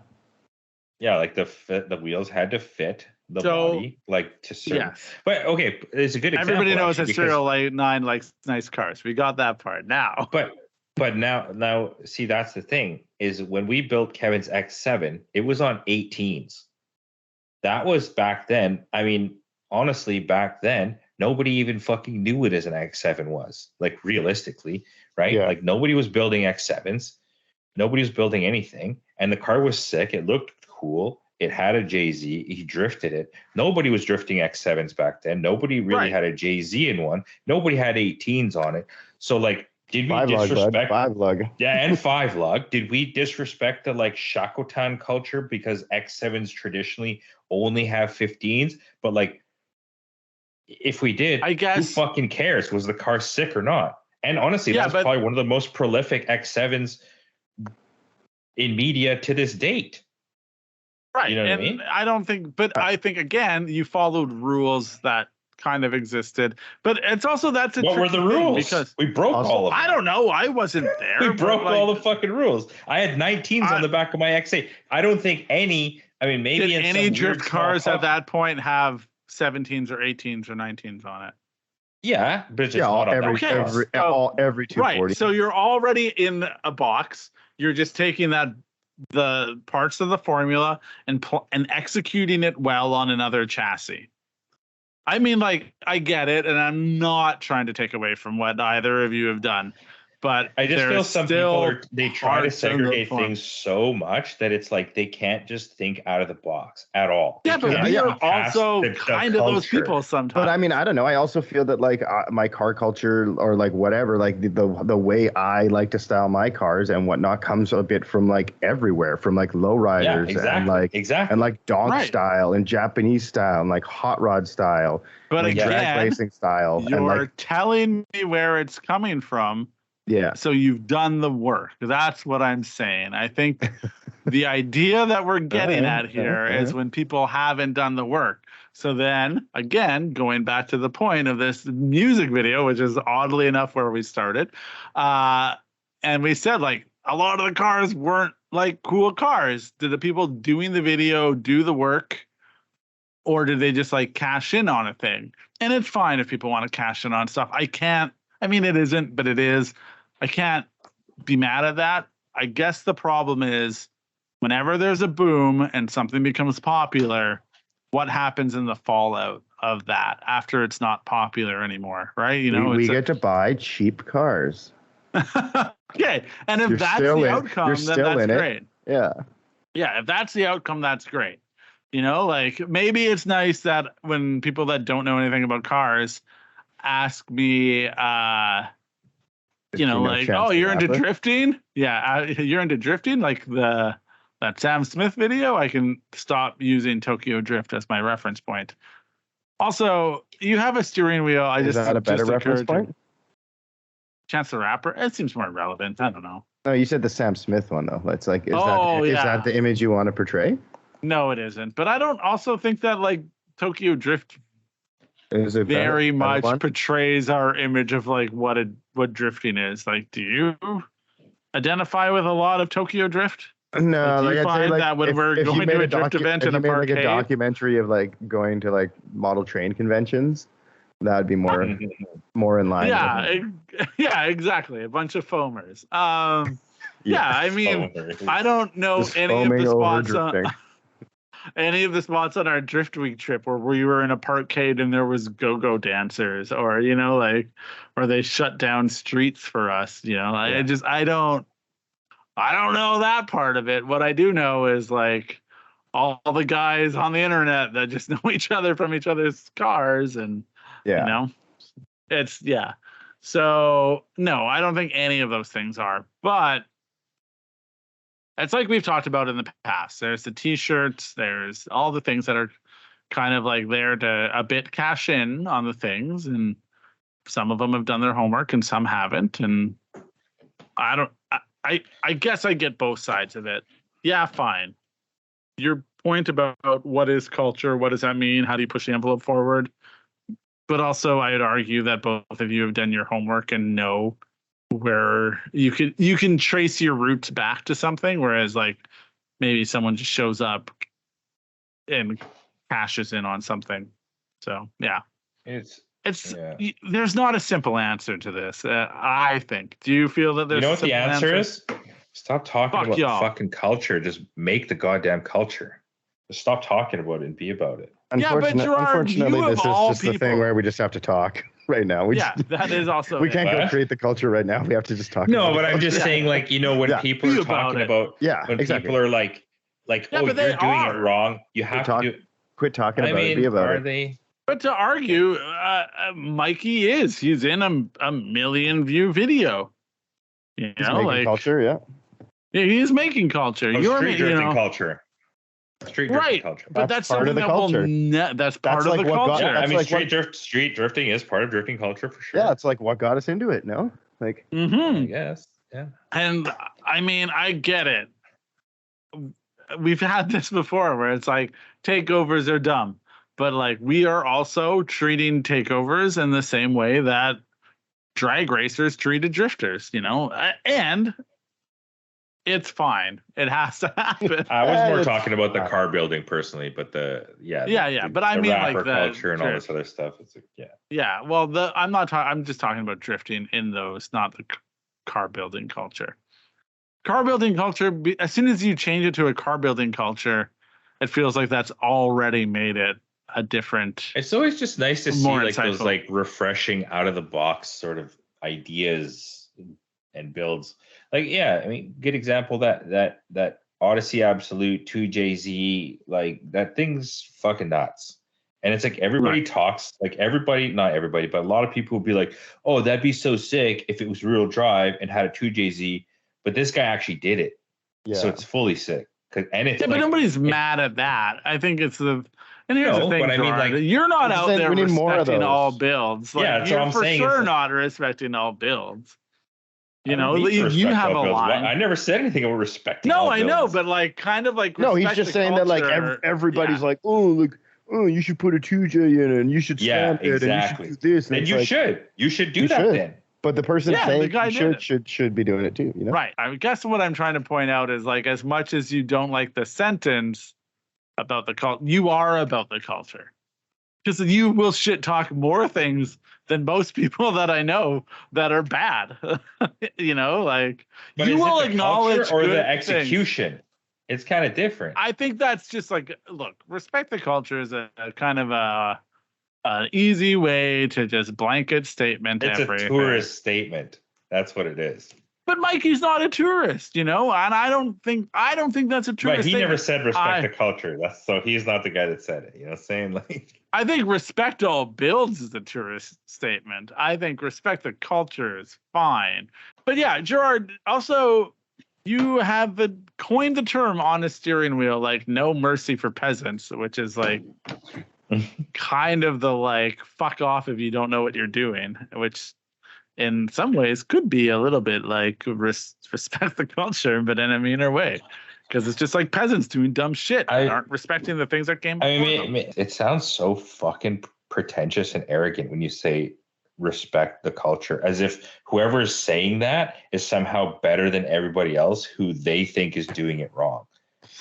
Yeah, like the wheels had to fit the body, like to certain. Yes. But okay, it's a good example. Everybody knows that SerialNine likes nice cars. We got that part now. But now see, that's the thing, is when we built Kevin's X7, it was on 18s. That was back then. I mean, honestly, back then, nobody even fucking knew what an X7 was, like realistically, right? Yeah. Like nobody was building X7s. Nobody was building anything. And the car was sick. It looked cool. It had a JZ. He drifted it. Nobody was drifting X7s back then. Nobody really had a JZ in one. Nobody had 18s on it. So like, did we disrespect 5 lug? Yeah, and 5 lug. Did we disrespect the like Shakotan culture because X7s traditionally only have 15s? But like, if we did, I guess, who fucking cares? Was the car sick or not? And honestly, that's probably one of the most prolific X7s in media to this date. Right. You know what I mean? I don't think, but I think again, you followed rules that kind of existed, but it's also what were the rules? Because we broke all of them. I don't know. I wasn't there. We broke all the fucking rules. I had 19s on the back of my X8. I don't think any. I mean, maybe did any drift cars at that point have 17s or 18s or 19s on it? Yeah, but it's just not every 240. Right. So you're already in a box. You're just taking the parts of the formula and executing it well on another chassis. I mean, like, I get it, and I'm not trying to take away from what either of you have done, but I just feel some people they try to segregate things so much that it's like they can't just think out of the box at all. Yeah, but we are also kind of those people sometimes. But I mean, I don't know. I also feel that like my car culture or like whatever, like the way I like to style my cars and whatnot comes a bit from like everywhere, from like lowriders and like dog style and Japanese style and like hot rod style, but and again, drag racing style. You're and telling me where it's coming from. Yeah. So you've done the work. That's what I'm saying. I think the idea that we're getting at here is when people haven't done the work. So then, again, going back to the point of this music video, which is oddly enough where we started, and we said, like, a lot of the cars weren't, like, cool cars. Did the people doing the video do the work? Or did they just, like, cash in on a thing? And it's fine if people want to cash in on stuff. I mean, it isn't, but it is. I can't be mad at that. I guess the problem is whenever there's a boom and something becomes popular, what happens in the fallout of that after it's not popular anymore, right? You know, we get to buy cheap cars. Okay, and if that's the outcome, then that's great. Yeah. Yeah, if that's the outcome, that's great. You know, like maybe it's nice that when people that don't know anything about cars ask me, you know, like, oh, you're into drifting? Yeah, you're into drifting? Like that Sam Smith video? I can stop using Tokyo Drift as my reference point. Also, you have a steering wheel. Is that a better reference point? Chance the Rapper? It seems more relevant. I don't know. No, you said the Sam Smith one, though. It's like, is that the image you want to portray? No, it isn't. But I don't also think that, like, Tokyo Drift very much portrays our image of like what drifting is. Like, do you identify with a lot of Tokyo Drift? No, like, I'd say like that when we're going to a drift event in a park, like a documentary of like going to like model train conventions, that would be more in line. Yeah, exactly. A bunch of foamers. I mean, I don't know any of the spots on. Any of the spots on our Drift Week trip where we were in a parkade and there was go-go dancers, or, you know, like, or they shut down streets for us, you know, I don't know that part of it. What I do know is like all the guys on the internet that just know each other from each other's cars, and you know, so no, I don't think any of those things are, but it's like we've talked about in the past. There's the T-shirts. There's all the things that are kind of like there to a bit cash in on the things. And some of them have done their homework and some haven't. And I guess I get both sides of it. Yeah, fine. Your point about what is culture, what does that mean? How do you push the envelope forward? But also I'd argue that both of you have done your homework and know where you can trace your roots back to something, whereas like maybe someone just shows up and cashes in on something. So yeah, it's there's not a simple answer to this. I think. Do you feel that there's? You know what the answer is? Stop talking about the fucking culture. Just make the goddamn culture. Just stop talking about it and be about it. Yeah, but Gerard, unfortunately, this is just the thing where we just have to talk right now. That is also. We can't go create the culture right now. We have to just talk. No, but I'm just saying, like, you know, when people are talking about, when people are like, oh, you're doing it wrong. You have to quit talking about it. Be about it. But to argue, Mikey he's in a million view video. You know, like culture, yeah, he's making culture. Street drifting culture. Street drifting culture. But that's part of the culture. That's part of the culture. I mean, street drifting is part of drifting culture for sure. Yeah, it's like what got us into it. No, like I guess, yeah. And I mean, I get it. We've had this before where it's like takeovers are dumb, but like we are also treating takeovers in the same way that drag racers treated drifters, you know, and it's fine. It has to happen. I was more talking about the car building personally, but but I mean like the culture and all this other stuff. It's yeah. Well, I'm just talking about drifting in those, not the car building culture. Car building culture. As soon as you change it to a car building culture, it feels like that's already made it a different. It's always just nice to see like those like refreshing out of the box sort of ideas and builds. Like, yeah, I mean, good example that Odyssey Absolute 2JZ, like that thing's fucking nuts. And it's like everybody talks, like not everybody, but a lot of people will be like, oh, that'd be so sick if it was real drive and had a 2JZ, but this guy actually did it. Yeah. So it's fully sick. And it's but nobody's mad at that. I think it's the. And here's the thing, Gerard, you're not out there respecting all builds. Like, that's what I'm saying. You're for sure not respecting all builds. You know, you have a line. I never said anything about respecting. No, I know, but like, kind of like. No, he's just saying that like everybody's like, oh, you should put a 2J in it, and you should stamp it, and you should do this. And you should do that then. But the person saying should be doing it too. You know, right? I guess what I'm trying to point out is like, as much as you don't like the sentence about the culture, you are about the culture, because you will shit talk more things than most people that I know that are bad. You know, like, but you will acknowledge or the execution. Things. It's kind of different. I think that's just like, look, respect the culture is a kind of an easy way to just blanket statement. It's everything. A tourist statement. That's what it is. But Mikey's not a tourist, you know, and I don't think that's a tourist. But he statement. Never said respect the culture. So he's not the guy that said it. You know what I'm saying? Like, I think respect all builds is a tourist statement. I think respect the culture is fine. But yeah, Gerard, also you have coined the term on a steering wheel, like no mercy for peasants, which is like kind of the like fuck off if you don't know what you're doing, which in some ways could be a little bit like respect the culture, but in a meaner way, because it's just like peasants doing dumb shit and aren't respecting the things that came before them. It sounds so fucking pretentious and arrogant when you say respect the culture, as if whoever is saying that is somehow better than everybody else who they think is doing it wrong.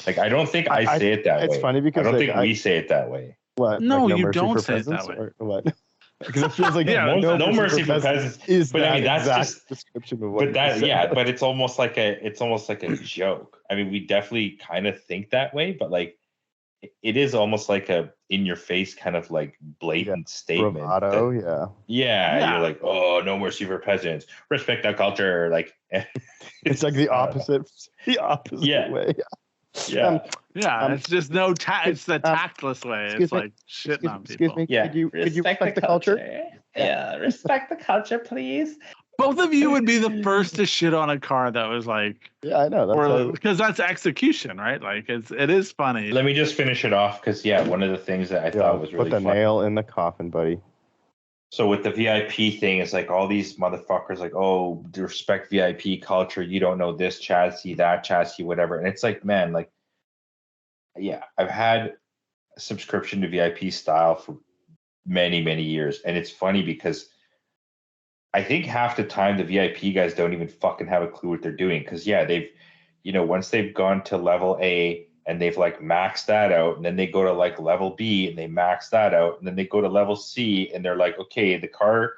Like, I don't think I say it that way. It's funny because I don't think we say it that way. What? No, like you don't say it that way. Or what? Because it feels like no mercy for peasants is but I mean that's just description of what. But but it's almost like a joke. I mean, we definitely kind of think that way, but like it is almost like a in your face kind of like blatant statement. Bravado, yeah. You're like, oh, no mercy for peasants, respect our culture. Like it's like the opposite way. Yeah. It's just it's the tactless way. It's like shitting on people. Excuse me. Yeah. Could you respect the culture? Yeah. Respect the culture, please. Both of you would be the first to shit on a car that was like. Yeah, I know. Because that's execution, right? Like it is funny. Let me just finish it off because one of the things that I thought was really put the funny. Nail in the coffin, buddy. So with the VIP thing, it's like all these motherfuckers like, oh, respect VIP culture. You don't know this chassis, that chassis, whatever. And it's like, man, like, yeah, I've had a subscription to VIP style for many, many years. And it's funny because I think half the time the VIP guys don't even fucking have a clue what they're doing. Because, they've, once they've gone to level A and they've like maxed that out, and then they go to like level B and they max that out, and then they go to level C and they're like, okay, the car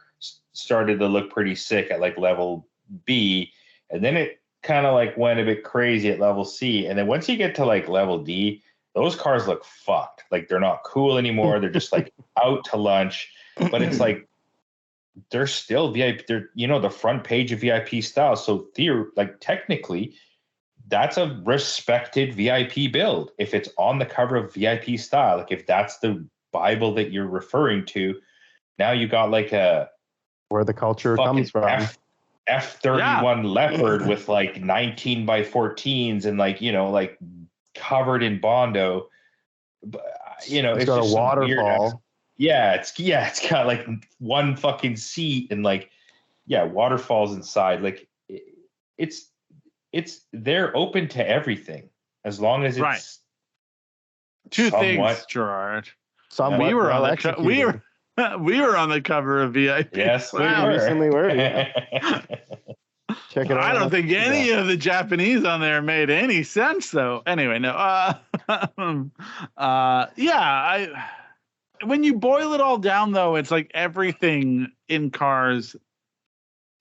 started to look pretty sick at like level B, and then it kind of like went a bit crazy at level C, and then once you get to like level D, those cars look fucked. Like they're not cool anymore. They're just like out to lunch, but it's like they're still VIP. They're, you know, the front page of VIP style. So like technically, that's a respected VIP build. If it's on the cover of VIP style, like if that's the Bible that you're referring to, now you got like a where the culture comes from. F31 Leopard with like 19 by 14s and like, you know, like covered in Bondo. You know, it's got a waterfall. It's got like one fucking seat and like, waterfalls inside. Like it's they're open to everything as long as it's right. Two things, Gerard. We were on the cover of VIP. Yes, we recently were. Check it out. I don't think any of the Japanese on there made any sense, though. Anyway, no. When you boil it all down, though, it's like everything in cars.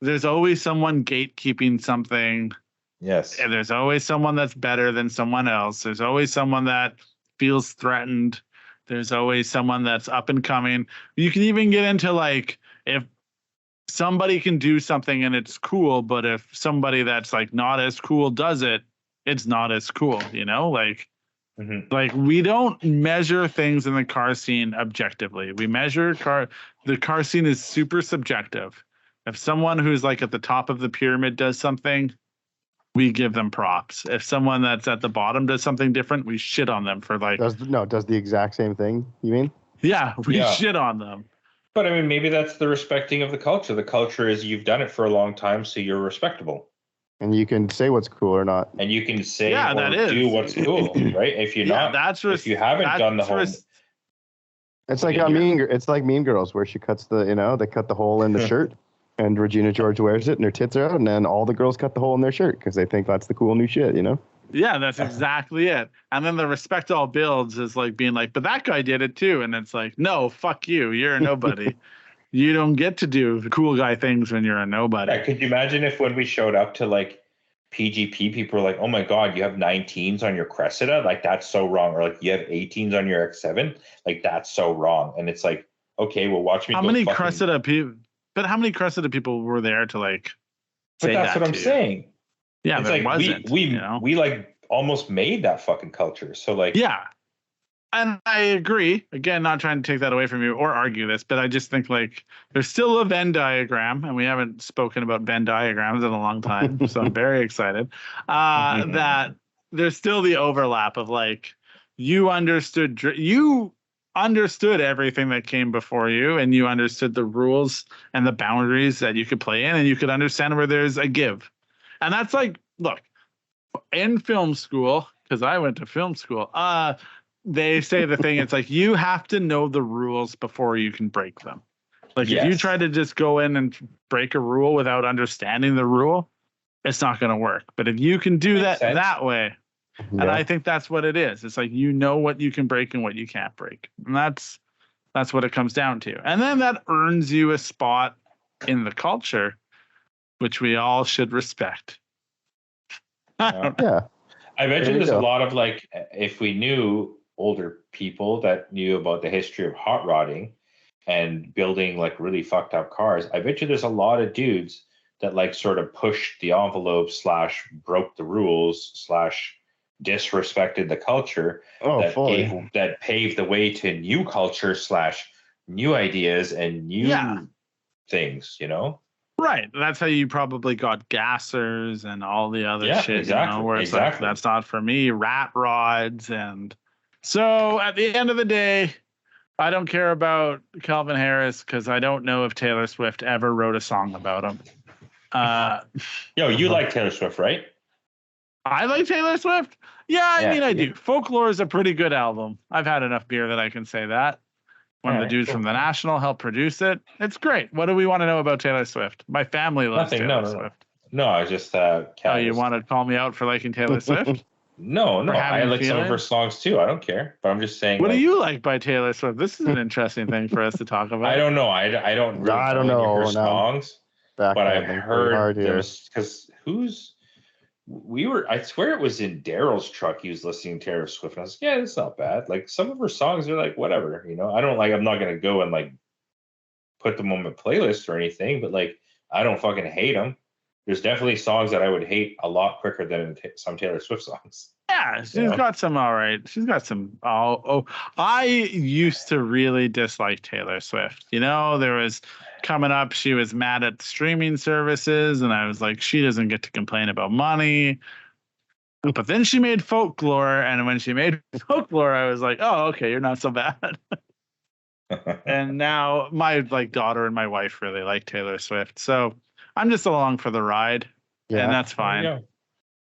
There's always someone gatekeeping something. Yes. And there's always someone that's better than someone else. There's always someone that feels threatened. There's always someone that's up and coming. You can even get into like if somebody can do something and it's cool, but if somebody that's like not as cool does it, it's not as cool, you know? Like, like we don't measure things in the car scene objectively. We measure the car scene is super subjective. If someone who's like at the top of the pyramid does something, we give them props. If someone that's at the bottom does something different, we shit on them for like does the exact same thing, you mean? Yeah, we shit on them. But I mean, maybe that's the respecting of the culture. The culture is you've done it for a long time, so you're respectable. And you can say what's cool or not. And you can say or do what's cool, right? If you're not, if you haven't done the whole. It's like it's like Mean Girls, where she cuts they cut the hole in the shirt, and Regina George wears it, and her tits are out, and then all the girls cut the hole in their shirt because they think that's the cool new shit, you know? Yeah, that's exactly it. And then the respect all builds is like being like, but that guy did it too, and it's like, no, fuck you, you're a nobody. You don't get to do cool guy things when you're a nobody. Yeah, could you imagine if when we showed up to like PGP, people were like, oh my God, you have 19s on your Cressida? Like, that's so wrong. Or like, you have 18s on your X7? Like, that's so wrong. And it's like, okay, well, watch me. How many Cressida people? But how many Cressida people were there to like say that? But that's what I'm saying. Yeah, it's there like wasn't. We like almost made that fucking culture. So like, yeah. And I agree. Again, not trying to take that away from you or argue this, but I just think like there's still a Venn diagram, and we haven't spoken about Venn diagrams in a long time, so I'm very excited that there's still the overlap of like you understood everything that came before you, and you understood the rules and the boundaries that you could play in, and you could understand where there's a give. And that's like, look, in film school, because I went to film school, they say the thing, it's like you have to know the rules before you can break them. Like if you try to just go in and break a rule without understanding the rule, it's not going to work. But if you can do that way, and I think that's what it is. It's like you know what you can break and what you can't break. And that's what it comes down to. And then that earns you a spot in the culture, which we all should respect. Yeah. I mentioned there's a lot of like, if we knew older people that knew about the history of hot rodding and building like really fucked up cars, I bet you there's a lot of dudes that like sort of pushed the envelope / broke the rules / disrespected the culture that paved the way to new culture / new ideas and new things, you know? Right. That's how you probably got gassers and all the other shit, exactly, you know, where it's like, that's not for me, rat rods. And so at the end of the day, I don't care about Calvin Harris because I don't know if Taylor Swift ever wrote a song about him. You like Taylor Swift, right? I like Taylor Swift. Yeah, I mean, I do. Folklore is a pretty good album. I've had enough beer that I can say that. One of the dudes from The National helped produce it. It's great. What do we want to know about Taylor Swift? My family loves Taylor Swift. No, I was just... you want to call me out for liking Taylor Swift? No, I like some of her songs too. I don't care, but I'm just saying. What do you like by Taylor Swift? This is an interesting thing for us to talk about. I don't know. I don't really know her songs, but I've heard those because I swear it was in Daryl's truck. He was listening to Taylor Swift, and I was like, yeah, it's not bad. Like some of her songs are like whatever, you know. I'm not gonna go and like put them on my playlist or anything, but like I don't fucking hate them. There's definitely songs that I would hate a lot quicker than some Taylor Swift songs. Yeah, she's got some all right. She's got some. I used to really dislike Taylor Swift. You know, there was coming up, she was mad at streaming services, and I was like, she doesn't get to complain about money. But then she made Folklore, and when she made Folklore, I was like, oh, okay, you're not so bad. And now my daughter and my wife really like Taylor Swift, so I'm just along for the ride, and that's fine.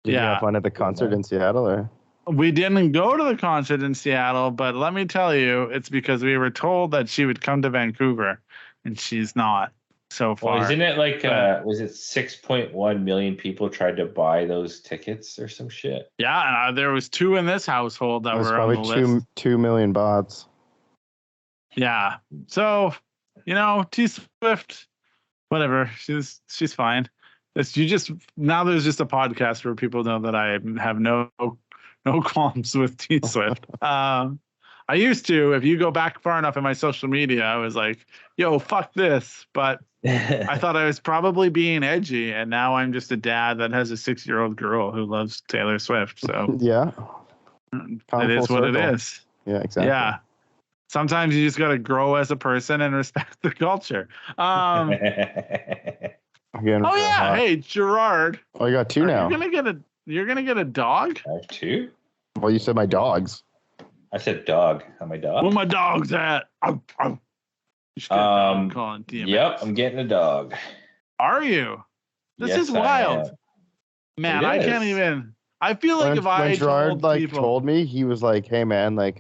Did you have fun at the concert in Seattle, or? We didn't go to the concert in Seattle, but let me tell you, it's because we were told that she would come to Vancouver, and she's not so far. Well, isn't it was it 6.1 million people tried to buy those tickets or some shit? Yeah, and there was 2 in this household that were on the list. 2 million bots. Yeah. So, T Swift, whatever. She's fine. There's just a podcast where people know that I have no qualms with T Swift. I used to, if you go back far enough in my social media, I was like, yo, fuck this. But I thought I was probably being edgy, and now I'm just a dad that has a 6-year-old girl who loves Taylor Swift. So yeah, it is what it is. Yeah, exactly. Yeah. Sometimes you just got to grow as a person and respect the culture. Hey, Gerard. Oh, you got 2 now. You're gonna get a dog? I have 2? Well, you said my dogs. I said dog. How my dog? Where my dog's at? Yep, I'm getting a dog. Are you? This is wild. Man, I can't even. I feel like when Gerard told me, he was like, "Hey, man, I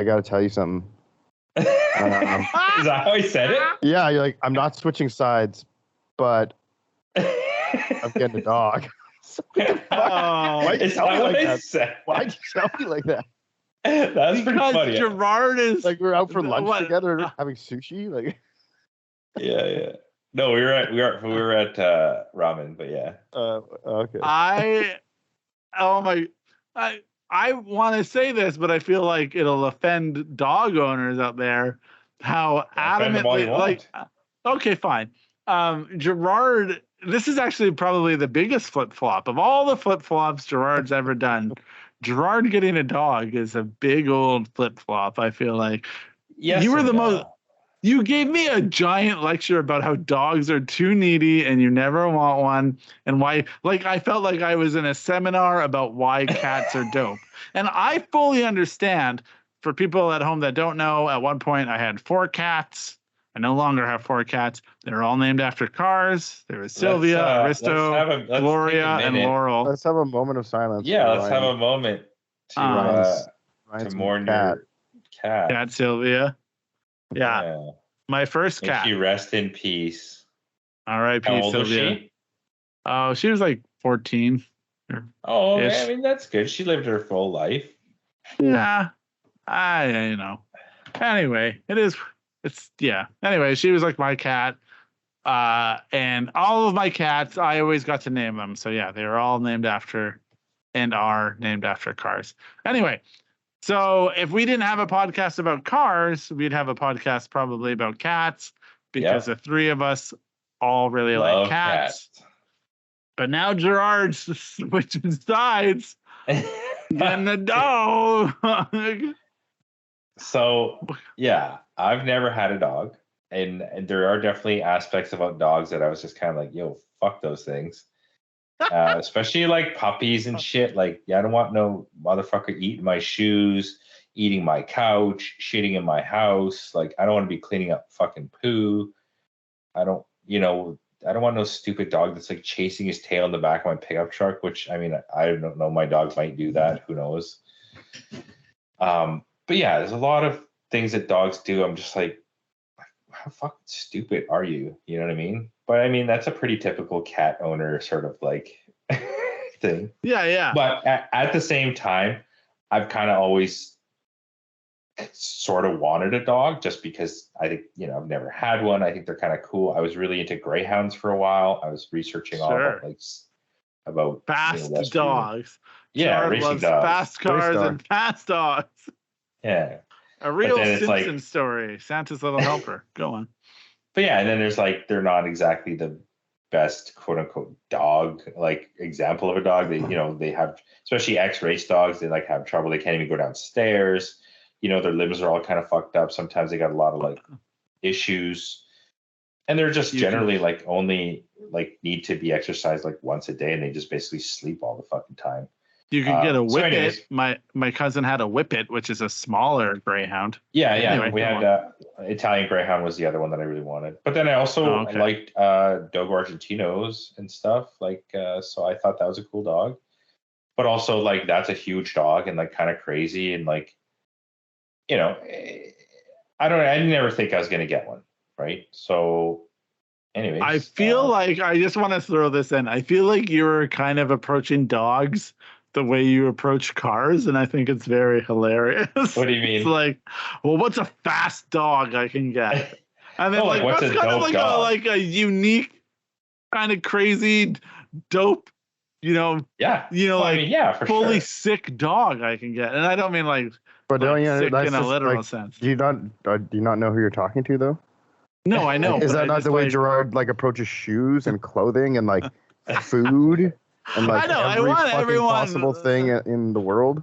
gotta tell you something." Is that how he said it? Yeah, you're like, I'm not switching sides, but I'm getting a dog. Why'd you tell me like that? That's pretty funny. Gerard is we're out for lunch together, having sushi. Yeah. No, we were at ramen, but yeah. Okay. I want to say this, but I feel like it'll offend dog owners out there. How adamantly okay, fine. Gerard, this is actually probably the biggest flip-flop of all the flip-flops Gerard's ever done. Gerard getting a dog is a big old flip-flop, I feel like. Yes, you were the most. You gave me a giant lecture about how dogs are too needy and you never want one, and why. I felt like I was in a seminar about why cats are dope. And I fully understand. For people at home that don't know, at one point I had 4 cats. I no longer have 4 cats. They're all named after cars. There was Sylvia, Aristo, Gloria, and Laurel. Let's have a moment of silence. Yeah, let's have a moment to mourn your cat. Cat Sylvia. Yeah. My first cat. May she rest in peace. R.I.P. How old Sylvia. Was she? Oh, she was 14. Oh, I mean, that's good. She lived her full life. Yeah. Anyway, Anyway, she was my cat. And all of my cats, I always got to name them. So yeah, they were all named after and are named after cars. Anyway, so if we didn't have a podcast about cars, we'd have a podcast probably about cats because the 3 of us all really like cats. But now Gerard's switching sides. Getting a dog. So, yeah, I've never had a dog. And there are definitely aspects about dogs that I was just kind of like, yo, fuck those things. Especially puppies and shit. I don't want no motherfucker eating my shoes, eating my couch, shitting in my house. I don't want to be cleaning up fucking poo. I don't want no stupid dog that's chasing his tail in the back of my pickup truck, which I mean, I don't know. My dog might do that. Who knows? But yeah, there's a lot of things that dogs do. I'm just like, how fucking stupid are you? You know what I mean? But I mean, that's a pretty typical cat owner sort of thing. Yeah. But at the same time, I've kind of always sort of wanted a dog just because I think, I've never had one. I think they're kind of cool. I was really into greyhounds for a while. I was researching all about fast dogs. Gerard racing loves dogs. Fast cars and fast dogs. Yeah. A real Simpson story. Santa's little helper. Go on. But yeah, and then there's they're not exactly the best quote unquote dog example of a dog. They they have, especially ex-race dogs, they have trouble. They can't even go downstairs. Their limbs are all kind of fucked up. Sometimes they got a lot of issues, and they're just generally only need to be exercised once a day, and they just basically sleep all the fucking time. You could get a Whippet. My cousin had a Whippet, which is a smaller greyhound. Yeah. Anyway, we had Italian Greyhound was the other one that I really wanted. But then I also liked Dogo Argentinos and stuff. So I thought that was a cool dog. But also that's a huge dog and kind of crazy and I never think I was gonna get one, right? So anyways. I feel I just want to throw this in. I feel like you're kind of approaching dogs the way you approach cars, and I think it's very hilarious. What do you mean? It's what's a fast dog I can get? And then what's kind of a unique, kind of crazy, dope, for fully sure. sick dog I can get. And I don't mean but don't you sick in a literal sense. Do you not know who you're talking to though? No, I know. Is that not the way Gerard approaches shoes and clothing and food? And I know. Every fucking possible thing in the world.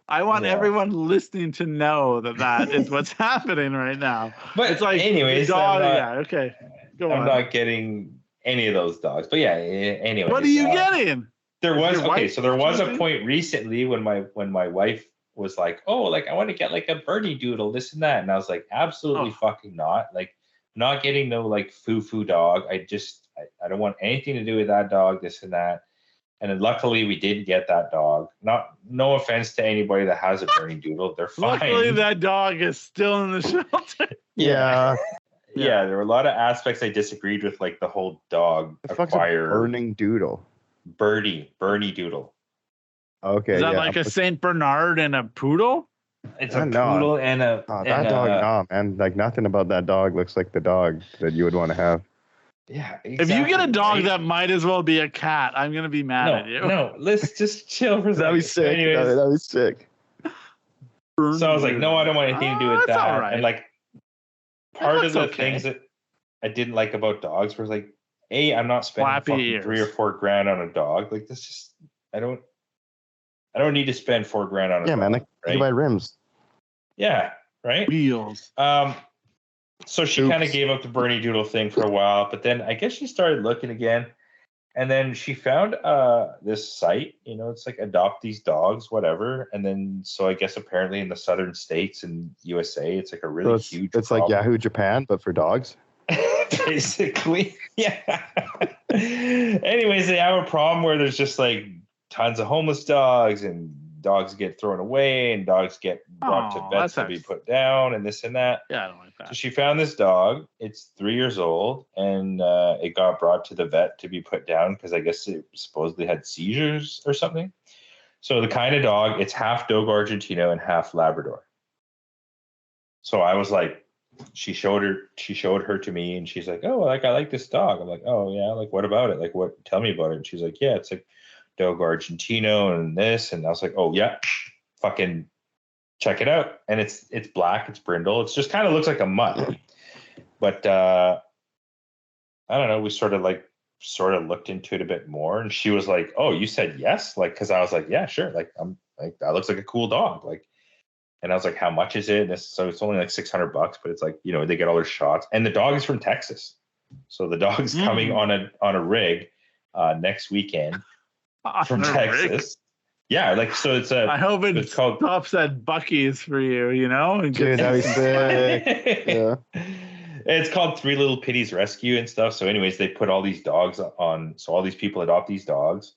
I want everyone listening to know that is what's happening right now. But it's anyways, dog. Okay. Go on. I'm not getting any of those dogs. But yeah, anyway. What are you getting? There was so there was a point recently when my wife was oh, I want to get a Bernie Doodle, this and that, and I was absolutely fucking not. Not getting no foo-foo dog. I don't want anything to do with that dog, this and that. And then luckily we did get that dog. No offense to anybody that has a Bernie Doodle. They're fine. Luckily that dog is still in the shelter. Yeah. Yeah, there were a lot of aspects I disagreed with, the whole dog acquire. Bernie Doodle. Bernie Doodle. Okay. Is that a Saint Bernard and a poodle? It's a poodle and a. That dog, man. Nothing about that dog looks like the dog that you would want to have. Yeah, exactly. If you get a dog that might as well be a cat, I'm gonna be mad at you. No, let's just chill for a second. That'd be sick. That'd be sick. So I was no, I don't want anything to do with that. All right. And part of the things that I didn't like about dogs was I'm not spending fucking $3 or $4 grand on a dog. This just I don't need to spend $4 grand on a dog. Yeah, man. Right? You buy rims. Yeah, right. Wheels. So she kind of gave up the Bernie Doodle thing for a while, but then I guess she started looking again, and then she found this site. It's adopt these dogs, whatever. And then so I guess apparently in the southern states and USA, it's a really huge. It's like Yahoo Japan, but for dogs. Basically, yeah. Anyways, they have a problem where there's just tons of homeless dogs, and dogs get thrown away, and dogs get brought to vets to be put down, and this and that. Yeah, I don't like that. So she found this dog. It's 3 years old, and it got brought to the vet to be put down because I guess it supposedly had seizures or something. So the kind of dog, it's half Dogo Argentino and half Labrador. So I was she showed her to me, and she's oh, I like this dog. I'm oh yeah, what about it? Tell me about it. And she's yeah, it's Dogo Argentino and this, and I was oh yeah, fucking check it out. And it's black, it's brindle, it's just kind of looks like a mutt. But I don't know, we sort of looked into it a bit more, and she was oh, you said yes, because I was yeah, sure, I'm that looks like a cool dog, and I was how much is it? And so it's only $600, but it's they get all their shots, and the dog is from Texas, so the dog's coming on a rig next weekend. From Texas. Rig. Yeah, so it's I hope it's called stops at Buc-ee's for you, and dude, that'd be sick. Yeah. It's called Three Little Pitties Rescue and stuff. So anyways, they put all these dogs on, so all these people adopt these dogs.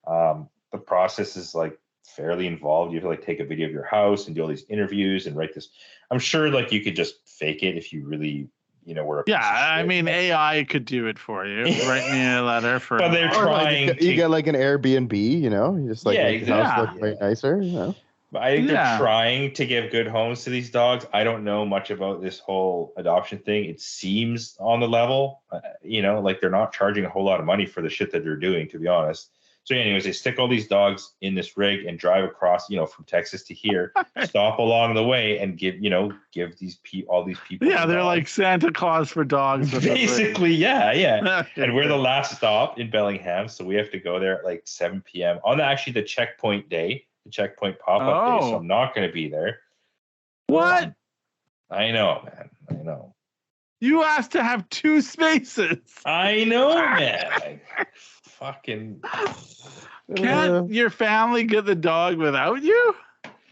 The process is fairly involved. You have to take a video of your house and do all these interviews and write this. I'm sure you could just fake it if you really we're a Yeah, piece of shit. I mean, AI could do it for you. Write me a letter for. But they're trying. You get like an Airbnb, you just like make the house look way nicer, But I think they're trying to give good homes to these dogs. I don't know much about this whole adoption thing. It seems on the level, like they're not charging a whole lot of money for the shit that they're doing, to be honest. So anyways, they stick all these dogs in this rig and drive across, from Texas to here, stop along the way and give all these people. Yeah, they're like Santa Claus for dogs. Basically, yeah. And we're the last stop in Bellingham, so we have to go there at like 7 p.m. on the checkpoint day, the checkpoint pop-up day, so I'm not going to be there. What? I know, man. I know. You asked to have 2 spaces. I know, man. Fucking. Can't your family get the dog without you?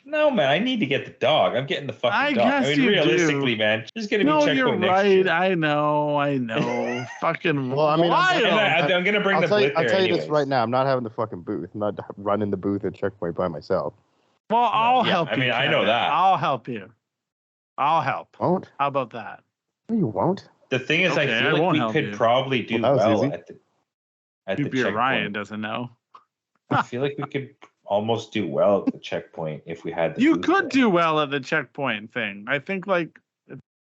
No, man. I need to get the dog. I'm getting the fucking dog. I mean, realistically, man, there's going to be checkpoint next year. You're right. I know. Fucking. Well, I mean, I'm going to bring the blitz. I'll tell you this right now. I'm not having the fucking booth. I'm not running the booth at checkpoint by myself. Well, I'll help you. I mean, I know that. I'll help you. I'll help. Won't? How about that? No, you won't. The thing is, I feel like we could probably do well at the checkpoint. Ryan doesn't know. I feel like we could almost do well at the checkpoint if we had. You could do well at the checkpoint thing. I think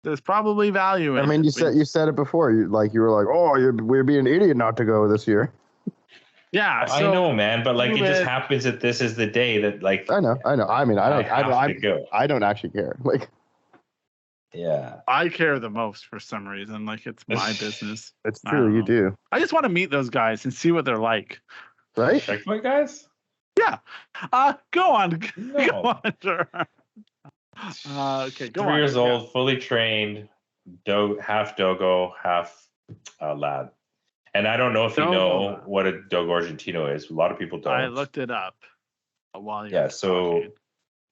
there's probably value in it. I mean, you said it before. You were like, oh, we're being an idiot not to go this year. Yeah, I know, man, but it just happens that this is the day that I know. I mean, I don't actually care. Yeah, I care the most for some reason. It's my business. It's true, you do. I just want to meet those guys and see what they're like. Right? Checkpoint guys? Yeah. Go on. No. Go on, Gerard. Okay, go on. 3 years old, fully trained, half dogo, half lab. And I don't know if you know what a Dogo Argentino is. A lot of people don't. I looked it up while you were talking.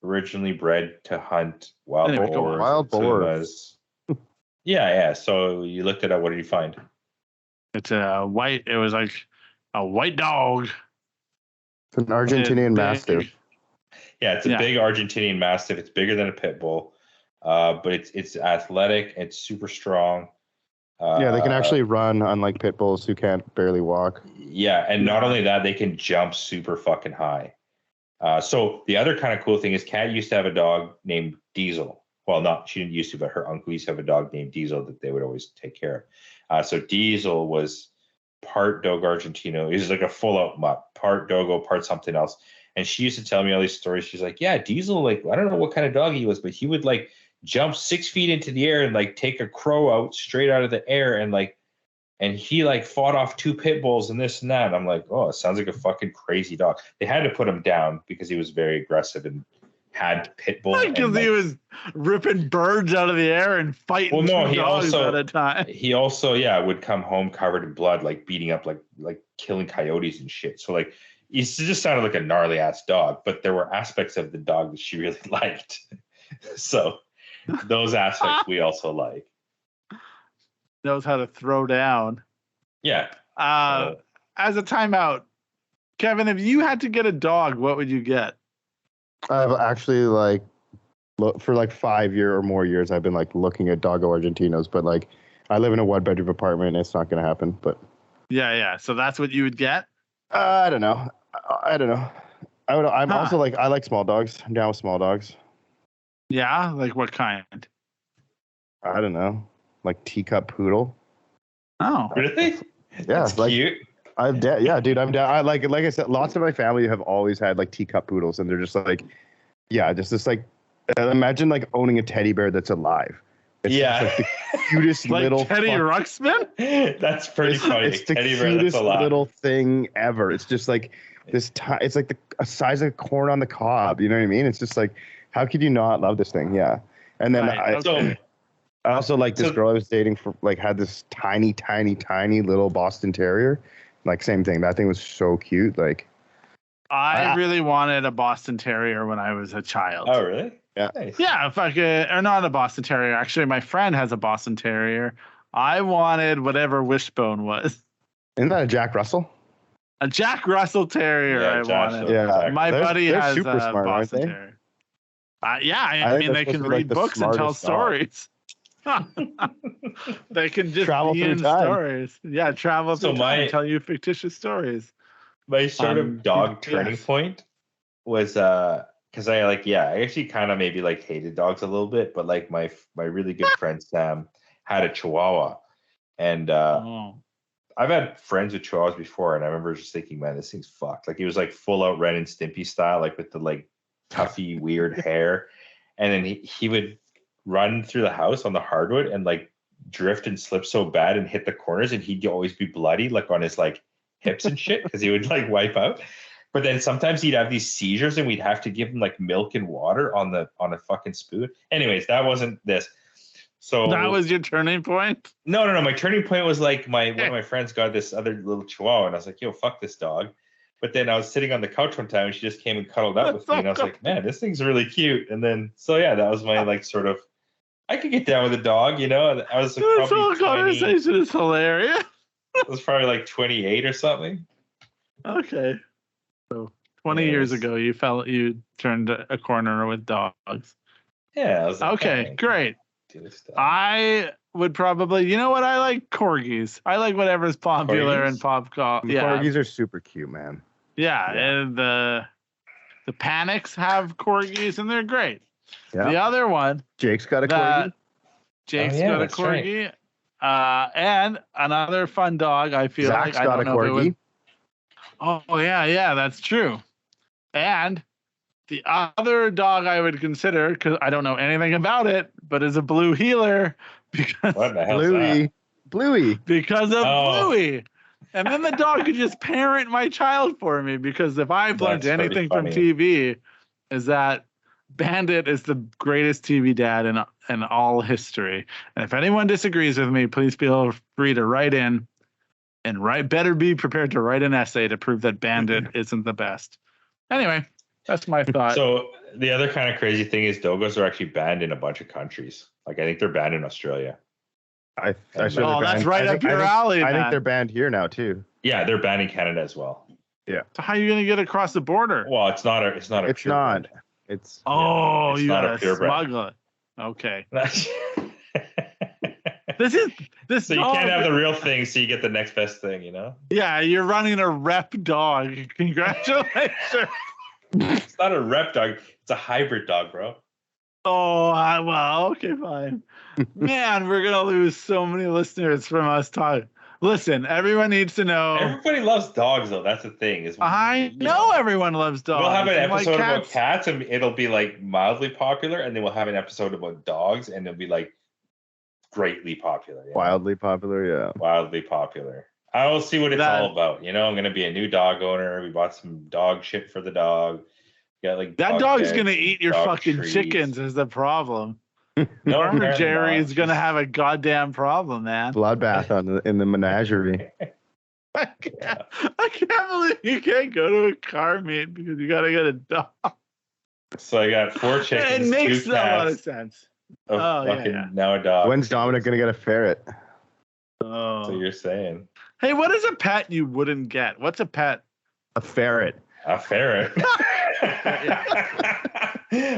Originally bred to hunt wild boars. Wild boars. Yeah. So you looked it up. What did you find? It's it was like a white dog. It's an Argentinian Mastiff. Yeah, it's a big Argentinian Mastiff. It's bigger than a pit bull, but it's athletic. It's super strong. They can actually run, unlike pit bulls who can't barely walk. Yeah, and not only that, they can jump super fucking high. So the other kind of cool thing is Kat used to have a dog named Diesel. Well, she didn't used to, but her uncle used to have a dog named Diesel that they would always take care of. So Diesel was part Dogo Argentino. He was like a full-out mutt, part Dogo, part something else. And she used to tell me all these stories. She's like, yeah, Diesel, I don't know what kind of dog he was, but he would jump 6 feet into the air and take a crow out straight out of the air and he fought off 2 pit bulls and this and that. And I'm like, oh, it sounds like a fucking crazy dog. They had to put him down because he was very aggressive and had pit bull. Because he was ripping birds out of the air and fighting dogs at a time. He also, would come home covered in blood, beating up, killing coyotes and shit. So he just sounded like a gnarly ass dog, but there were aspects of the dog that she really liked. So those aspects we also like. Knows how to throw down. Yeah. As a timeout, Kevin, if you had to get a dog, what would you get? I've actually for 5 years or more years, I've been looking at Dogo Argentinos, but I live in a 1-bedroom apartment. And it's not going to happen. But yeah. So that's what you would get? I don't know. I'm also I like small dogs. I'm down with small dogs. Yeah, what kind? I don't know. Teacup poodle. Oh, really? Yeah, that's cute. I'm down. Yeah, dude, I'm down. Like I said, lots of my family have always had teacup poodles, and they're just just this imagine owning a teddy bear that's alive. It's the cutest little Teddy Ruxpin. That's pretty funny. It's the cutest little thing ever. It's just this. It's the size of corn on the cob. You know what I mean? It's just how could you not love this thing? Yeah. And then I also this girl I was dating for had this tiny little Boston Terrier. Same thing. That thing was so cute. I really wanted a Boston Terrier when I was a child. Oh, really? Yeah. Nice. Yeah, or not a Boston Terrier. Actually, my friend has a Boston Terrier. I wanted whatever Wishbone was. Isn't that a Jack Russell? A Jack Russell Terrier. I wanted. Yeah. My buddy has super a smart, Boston Terrier. I mean, they can read books and tell stories. They can just travel be through in time. stories. Yeah, travel through time, tell you fictitious stories. My sort of dog turning point was because I actually kind of maybe like hated dogs a little bit, but like my really good friend Sam had a Chihuahua, and I've had friends with Chihuahuas before, and I remember just thinking, man, this thing's fucked. Like he was like full out Ren and Stimpy style, like with the like puffy weird hair, and then he would run through the house on the hardwood and like drift and slip so bad and hit the corners, and he'd always be bloody like on his like hips and shit because he would like wipe out. But then sometimes he'd have these seizures and we'd have to give him like milk and water on a fucking spoon. Anyways, that wasn't this. So that was your turning point? No. My turning point was like one of my friends got this other little Chihuahua, and I was like, yo, fuck this dog. But then I was sitting on the couch one time and she just came and cuddled up with me, and I was like, man, this thing's really cute. And then that was my like sort of, I could get down with a dog, you know. I was like, this whole conversation is hilarious. I was probably like 28 or something. Okay. So 20 years ago, you turned a corner with dogs. Yeah. I was like, okay, great. I would probably, you know what? I like corgis. I like whatever's popular in pop culture. Yeah. Corgis are super cute, man. Yeah. And the Panics have corgis, and they're great. Yeah. The other one. Jake's got a corgi. Jake's got a corgi. Right. And another fun dog, I feel Zach's like. got a corgi. Oh, yeah, that's true. And the other dog I would consider, because I don't know anything about it, but is a blue healer. Because what the hell is that? Bluey. Because of Bluey. And then the dog could just parent my child for me, because if I've learned anything from TV, is that Bandit is the greatest TV dad in all history. And if anyone disagrees with me, please feel free to write in and better be prepared to write an essay to prove that Bandit isn't the best. Anyway, that's my thought. So the other kind of crazy thing is dogos are actually banned in a bunch of countries. Like I think they're banned in Australia. That's right up your alley. I think they're banned here now too. Yeah, they're banned in Canada as well. Yeah. So how are you going to get across the border? Well, it's not. You gotta smuggle it. Okay. This. So you can't have the real thing, so you get the next best thing, you know? Yeah, you're running a rep dog. Congratulations. It's not a rep dog. It's a hybrid dog, bro. Oh, well, okay, fine. Man, we're going to lose so many listeners from us talking. Listen, everyone needs to know. Everybody loves dogs, though. That's the thing. I know everyone loves dogs. We'll have an episode about cats, and it'll be like mildly popular, and then we'll have an episode about dogs, and it'll be like greatly popular. Yeah. Wildly popular, yeah. Wildly popular. I will see what it's all about. You know, I'm going to be a new dog owner. We bought some dog shit for the dog. Got like that dog's going to eat your fucking treats. Chickens is the problem. Farmer Jerry is going to have a goddamn problem, man. Bloodbath in the menagerie. I can't believe you can't go to a car meet because you got to get a dog. So I got 4 chickens. It makes a lot of sense. Now a dog. When's Dominic going to get a ferret? Oh. So you're saying. Hey, what is a pet you wouldn't get? What's a pet? A ferret. A ferret.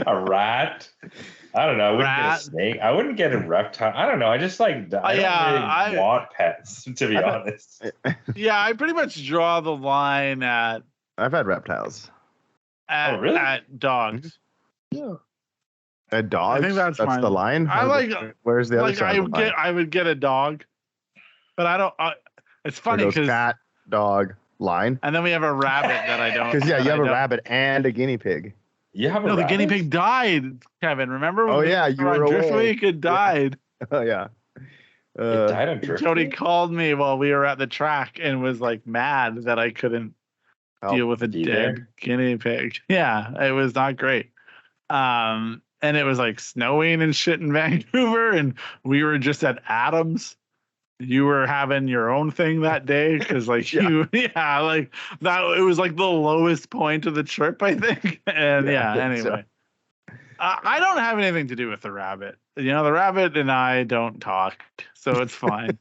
A rat. I don't know. I wouldn't get a snake. I wouldn't get a reptile. I don't know. I just like. I don't really want pets, to be honest. Yeah, I pretty much draw the line at. I've had reptiles. At dogs. Yeah. At dogs. I think that's the line. I like. Where's the other side? I would get a dog, but I don't. It's funny because cat, dog, line, and then we have a rabbit that I don't. Because you have a rabbit and a guinea pig. You have a rabbit? The guinea pig died, Kevin. Remember? Oh yeah, you were away. Driftweek, it died. Oh yeah. It died on Driftweek. Jody called me while we were at the track and was like mad that I couldn't deal with a dead guinea pig. Yeah, it was not great. And it was like snowing and shit in Vancouver, and we were just at Adams. You were having your own thing that day because like like that, it was like the lowest point of the trip, I think. And anyway, I don't have anything to do with the rabbit. You know, the rabbit and I don't talk, so it's fine.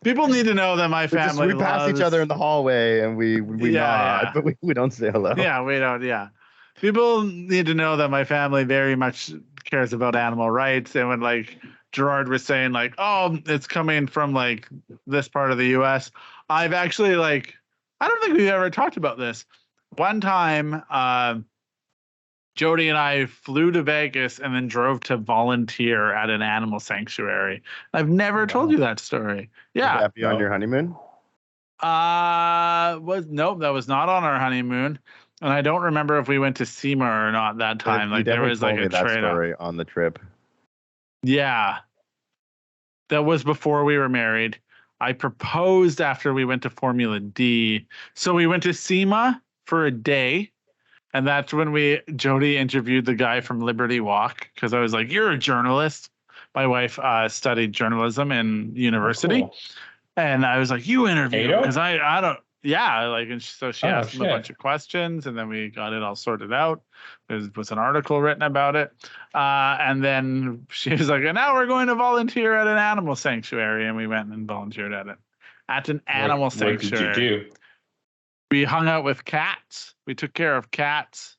People need to know that my family. We pass each other in the hallway and we nod, but we don't say hello. Yeah, we don't. Yeah, people need to know that my family very much cares about animal rights. And when like Gerard was saying like, oh, it's coming from like this part of the US, I've actually like, I don't think we've ever talked about this. One time, Jody and I flew to Vegas and then drove to volunteer at an animal sanctuary. I've never told you that story. Yeah. Would that be on your honeymoon? Nope, that was not on our honeymoon. And I don't remember if we went to SEMA or not that time. Like there was like a trade story on the trip. Yeah. That was before we were married. I proposed after we went to Formula D. So we went to SEMA for a day. And that's when Jody interviewed the guy from Liberty Walk, because I was like, you're a journalist. My wife studied journalism in university. Oh, cool. And I was like, you interviewed him, because I don't, yeah. Like, and so she asked him a bunch of questions, and then we got it all sorted out. There was an article written about it. And then she was like, and now we're going to volunteer at an animal sanctuary. And we went and volunteered at it. At an animal sanctuary. What did you do? We hung out with cats. We took care of cats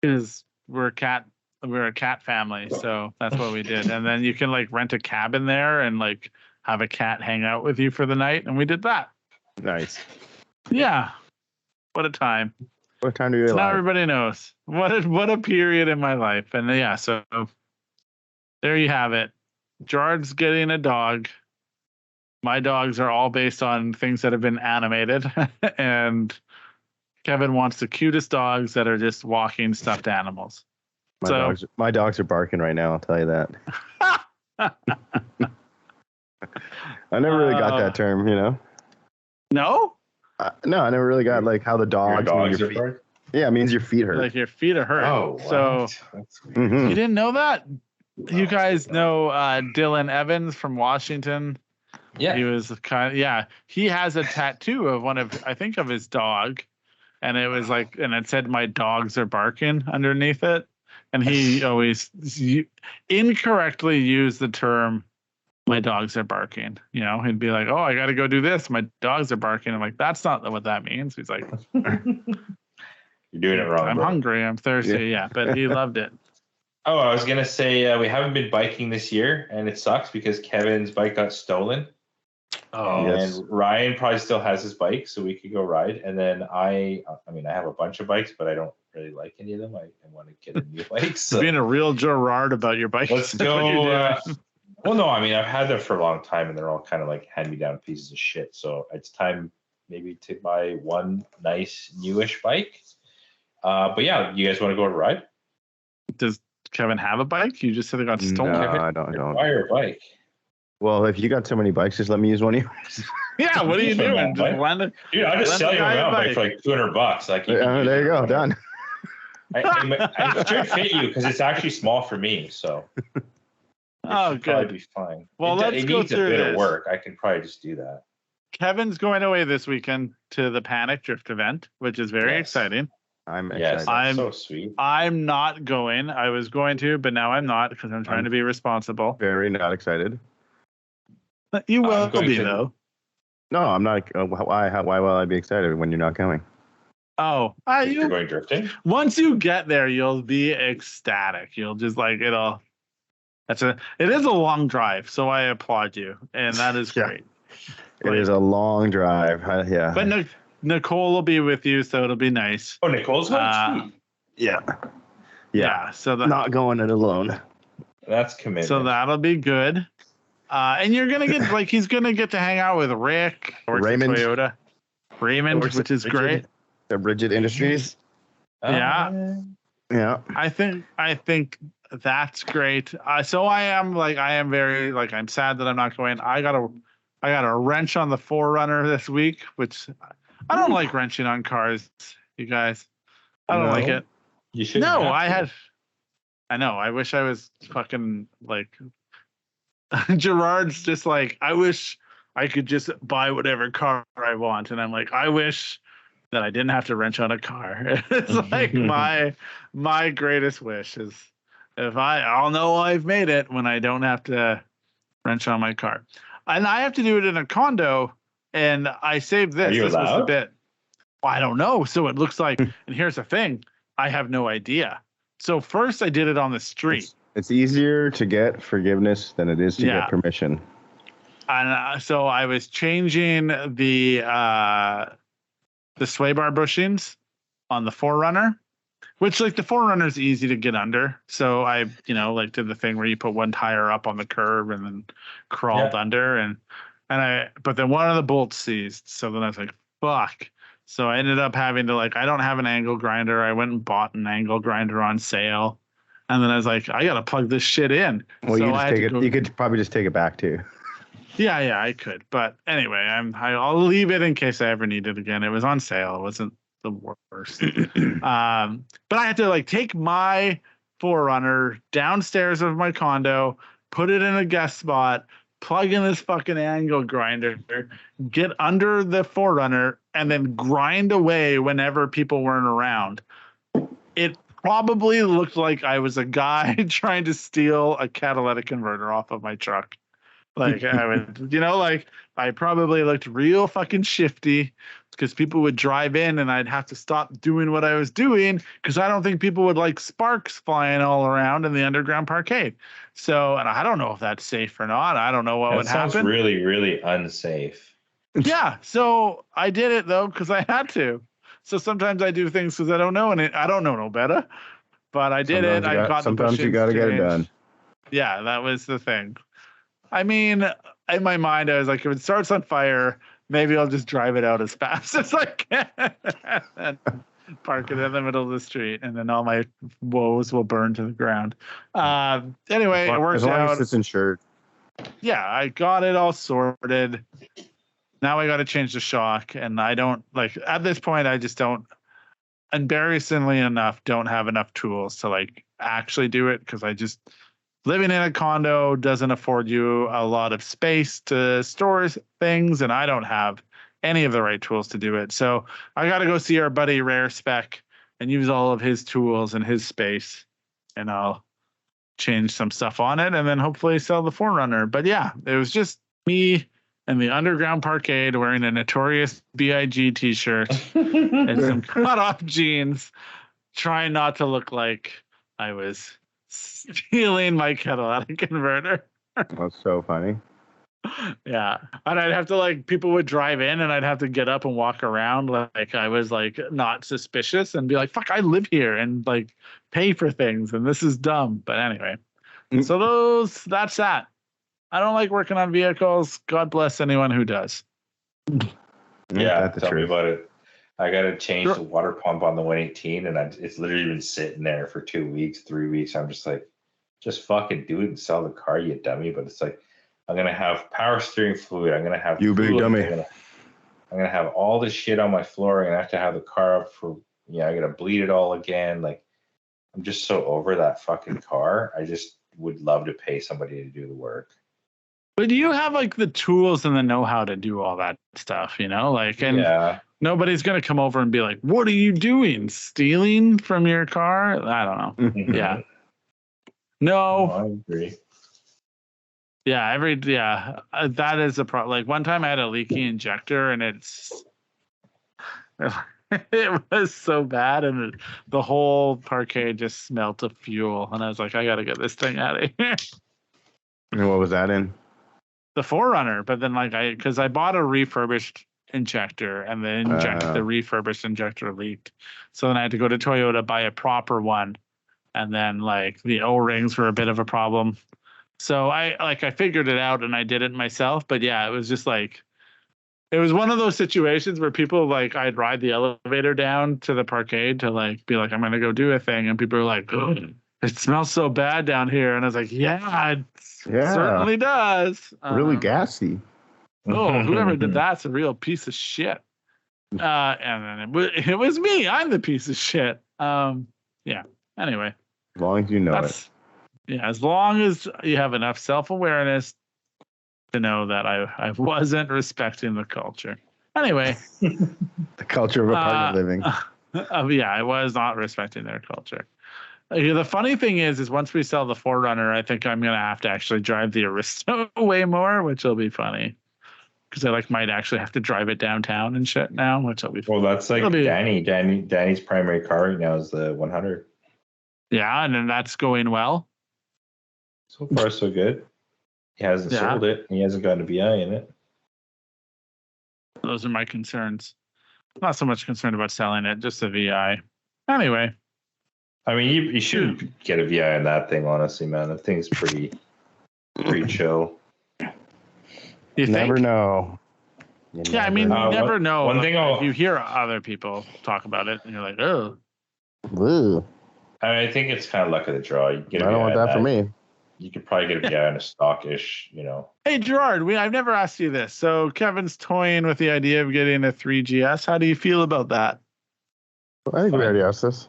because we're a cat family. So that's what we did. And then you can like rent a cabin there and like have a cat hang out with you for the night. And we did that. Nice. Yeah. What a time. What time do you? Now everybody knows what a period in my life. And yeah, so there you have it. Gerard's getting a dog. My dogs are all based on things that have been animated, and Kevin wants the cutest dogs that are just walking stuffed animals. My dogs are barking right now. I'll tell you that. I never really got that term, you know. No. No, I never really got like how the dogs are feet. Yeah, it means your feet hurt. Like your feet are hurt. Oh, so you didn't know that? You guys know Dylan Evans from Washington. Yeah, he was he has a tattoo of of his dog, and it was like, and it said "My dogs are barking" underneath it, and he always incorrectly used the term "My dogs are barking." You know, he'd be like, "Oh, I got to go do this. My dogs are barking." I'm like, "That's not what that means." He's like, "You're doing it wrong." I'm hungry. I'm thirsty. Yeah, but he loved it. Oh, I was gonna say we haven't been biking this year, and it sucks because Kevin's bike got stolen. Oh, and Ryan probably still has his bike, so we could go ride. And then I have a bunch of bikes, but I don't really like any of them. I want to get a new bike. So. Being a real Gerard about your bike. Let's go. Well, no, I've had them for a long time, and they're all kind of like hand-me-down pieces of shit. So it's time maybe to buy one nice newish bike. But yeah, you guys want to go to ride? Does Kevin have a bike? You just said it got stolen. No, I don't. Acquire a bike. Well, if you got so many bikes, just let me use one of yours. Yeah, what are you doing? Dude, I'll just sell you my bike for like $200. Like, there you go, done. I should fit you because it's actually small for me, so. Oh, good. Probably be fine. Well, let's go through a bit this. of work. I can probably just do that. Kevin's going away this weekend to the Panic Drift event, which is very exciting. I'm excited. That's so sweet. I'm not going. I was going to, but now I'm not because I'm trying to be responsible. Very not excited. You will be, though. No, I'm not. Why will I be excited when you're not going? Oh, you're going drifting? Once you get there, you'll be ecstatic. You'll just like, it is a long drive, so I applaud you. And that is great. It is a long drive. Yeah. But Nicole will be with you, so it'll be nice. Oh, Nicole's going? Yeah. So not going it alone. That's commitment. So that'll be good. And you're gonna get he's gonna get to hang out with Rick, Raymond, Toyota, which is great. The Bridget Industries. Yeah. I think that's great. So I am very I'm sad that I'm not going. I got a wrench on the 4Runner this week, which I don't like wrenching on cars, you guys. I don't like it. You should. No, I know. I wish I was fucking Gerard's just like, I wish I could just buy whatever car I want. And I'm like, I wish that I didn't have to wrench on a car. It's like my greatest wish is if I'll know I've made it when I don't have to wrench on my car. And I have to do it in a condo, and I saved this. Are you this allowed? was the bit. Well, I don't know. So it looks like, and here's the thing. I have no idea. So first I did it on the street. It's easier to get forgiveness than it is to get permission. And so I was changing the sway bar bushings on the 4Runner, which like the 4Runner is easy to get under. So I, like did the thing where you put one tire up on the curb and then crawled under but then one of the bolts seized. So then I was like, fuck. So I ended up having to I don't have an angle grinder. I went and bought an angle grinder on sale. And then I was like, I got to plug this shit in. Well, so you could probably just take it back too. Yeah, I could. But anyway, I'll leave it in case I ever need it again. It was on sale. It wasn't the worst. But I had to take my 4Runner downstairs of my condo, put it in a guest spot, plug in this fucking angle grinder, get under the 4Runner, and then grind away whenever people weren't around. It probably looked like I was a guy trying to steal a catalytic converter off of my truck. I would, I probably looked real fucking shifty because people would drive in and I'd have to stop doing what I was doing because I don't think people would like sparks flying all around in the underground parkade. So, and I don't know if that's safe or not. I don't know what would happen. Sounds really, really unsafe. Yeah. So I did it though because I had to. So sometimes I do things because I don't know, and I don't know no better. But I did it. Sometimes you got to get it done. Yeah, that was the thing. I mean, in my mind, I was like, if it starts on fire, maybe I'll just drive it out as fast as I can and park it in the middle of the street, and then all my woes will burn to the ground. Anyway, it worked out. As long as it's insured. Yeah, I got it all sorted. Now I got to change the shock, and I don't at this point. I just don't, embarrassingly enough, don't have enough tools to actually do it because I just. Living in a condo doesn't afford you a lot of space to store things, and I don't have any of the right tools to do it. So I got to go see our buddy Rare Spec and use all of his tools and his space, and I'll change some stuff on it and then hopefully sell the 4Runner. But yeah, it was just me and the underground parkade wearing a Notorious B.I.G. t-shirt and some cut-off jeans, trying not to look like I was stealing my catalytic converter. That's so funny. Yeah. And I'd have to people would drive in and I'd have to get up and walk around like I was not suspicious and be like, fuck, I live here and pay for things and this is dumb. But anyway. So that's that. I don't like working on vehicles. God bless anyone who does. Yeah, tell me about it. I got to change the water pump on the 118, and it's literally been sitting there for 2 weeks, 3 weeks. I'm just just fucking do it and sell the car, you dummy. But it's I'm going to have power steering fluid. I'm going to have you big dummy. I'm going to have all this shit on my floor. I'm going to have to have the car up for, I got to bleed it all again. I'm just so over that fucking car. I just would love to pay somebody to do the work. But do you have the tools and the know-how to do all that stuff, yeah. Nobody's going to come over and be like, what are you doing? Stealing from your car? I don't know. Yeah. No. I agree. Yeah. That is a problem. One time I had a leaky injector and it was so bad. And the whole parkade just smelled of fuel. And I was like, I got to get this thing out of here. And what was that in? The 4Runner. But then because I bought a refurbished injector and the refurbished injector leaked, so then I had to go to Toyota, buy a proper one, and then the O-rings were a bit of a problem, so I figured it out and I did it myself. But yeah, it was just it was one of those situations where people I'd ride the elevator down to the parkade to be like, I'm gonna go do a thing, and people are like, oh, it smells so bad down here, and I was like, yeah, it certainly does. Really gassy. Oh, whoever did that's a real piece of shit. And then it was me. I'm the piece of shit. Yeah. Anyway. As long as you know it. Yeah, as long as you have enough self-awareness to know that I wasn't respecting the culture. Anyway. The culture of apartment living. Yeah, I was not respecting their culture. The funny thing is once we sell the 4Runner, I think I'm going to have to actually drive the Aristo way more, which will be funny. because I might actually have to drive it downtown and shit now, which will be. Well, that's like Danny's primary car right now is the 100. Yeah, and then that's going well. So far, so good. He hasn't sold it. He hasn't gotten a VI in it. Those are my concerns. Not so much concerned about selling it, just a VI. Anyway. I mean, you should get a VI on that thing, honestly, man. That thing's pretty chill. You never know. You never know. One thing you hear other people talk about it, and you're like, oh. Woo. I think it's kind of luck of the draw. You get I don't want that for me. You could probably get a VI on a stockish, Hey, Gerard, I've never asked you this. So Kevin's toying with the idea of getting a 3GS. How do you feel about that? I think we already asked this.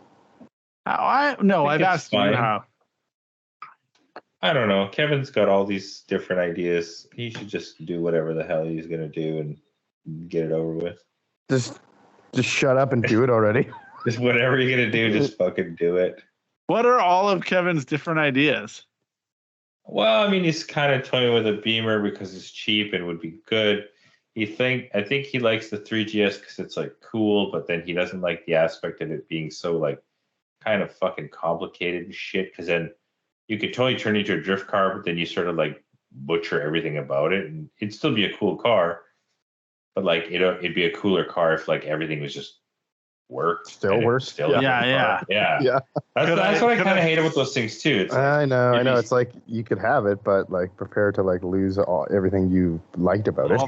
I've asked you how. I don't know. Kevin's got all these different ideas. He should just do whatever the hell he's going to do and get it over with. Just shut up and do it already. Just whatever you're going to do, just fucking do it. What are all of Kevin's different ideas? Well, I mean, he's kind of toying with a Beamer because it's cheap and would be good. I think he likes the 3GS because it's cool, but then he doesn't like the aspect of it being so kind of fucking complicated and shit. Because then you could totally turn it into a drift car, but then you sort of butcher everything about it, and it'd still be a cool car. But it'd be a cooler car if everything was just worked. Still works. Yeah. That's what I kind of hate about those things too. I know. It's you could have it, but prepare to lose everything you liked about it.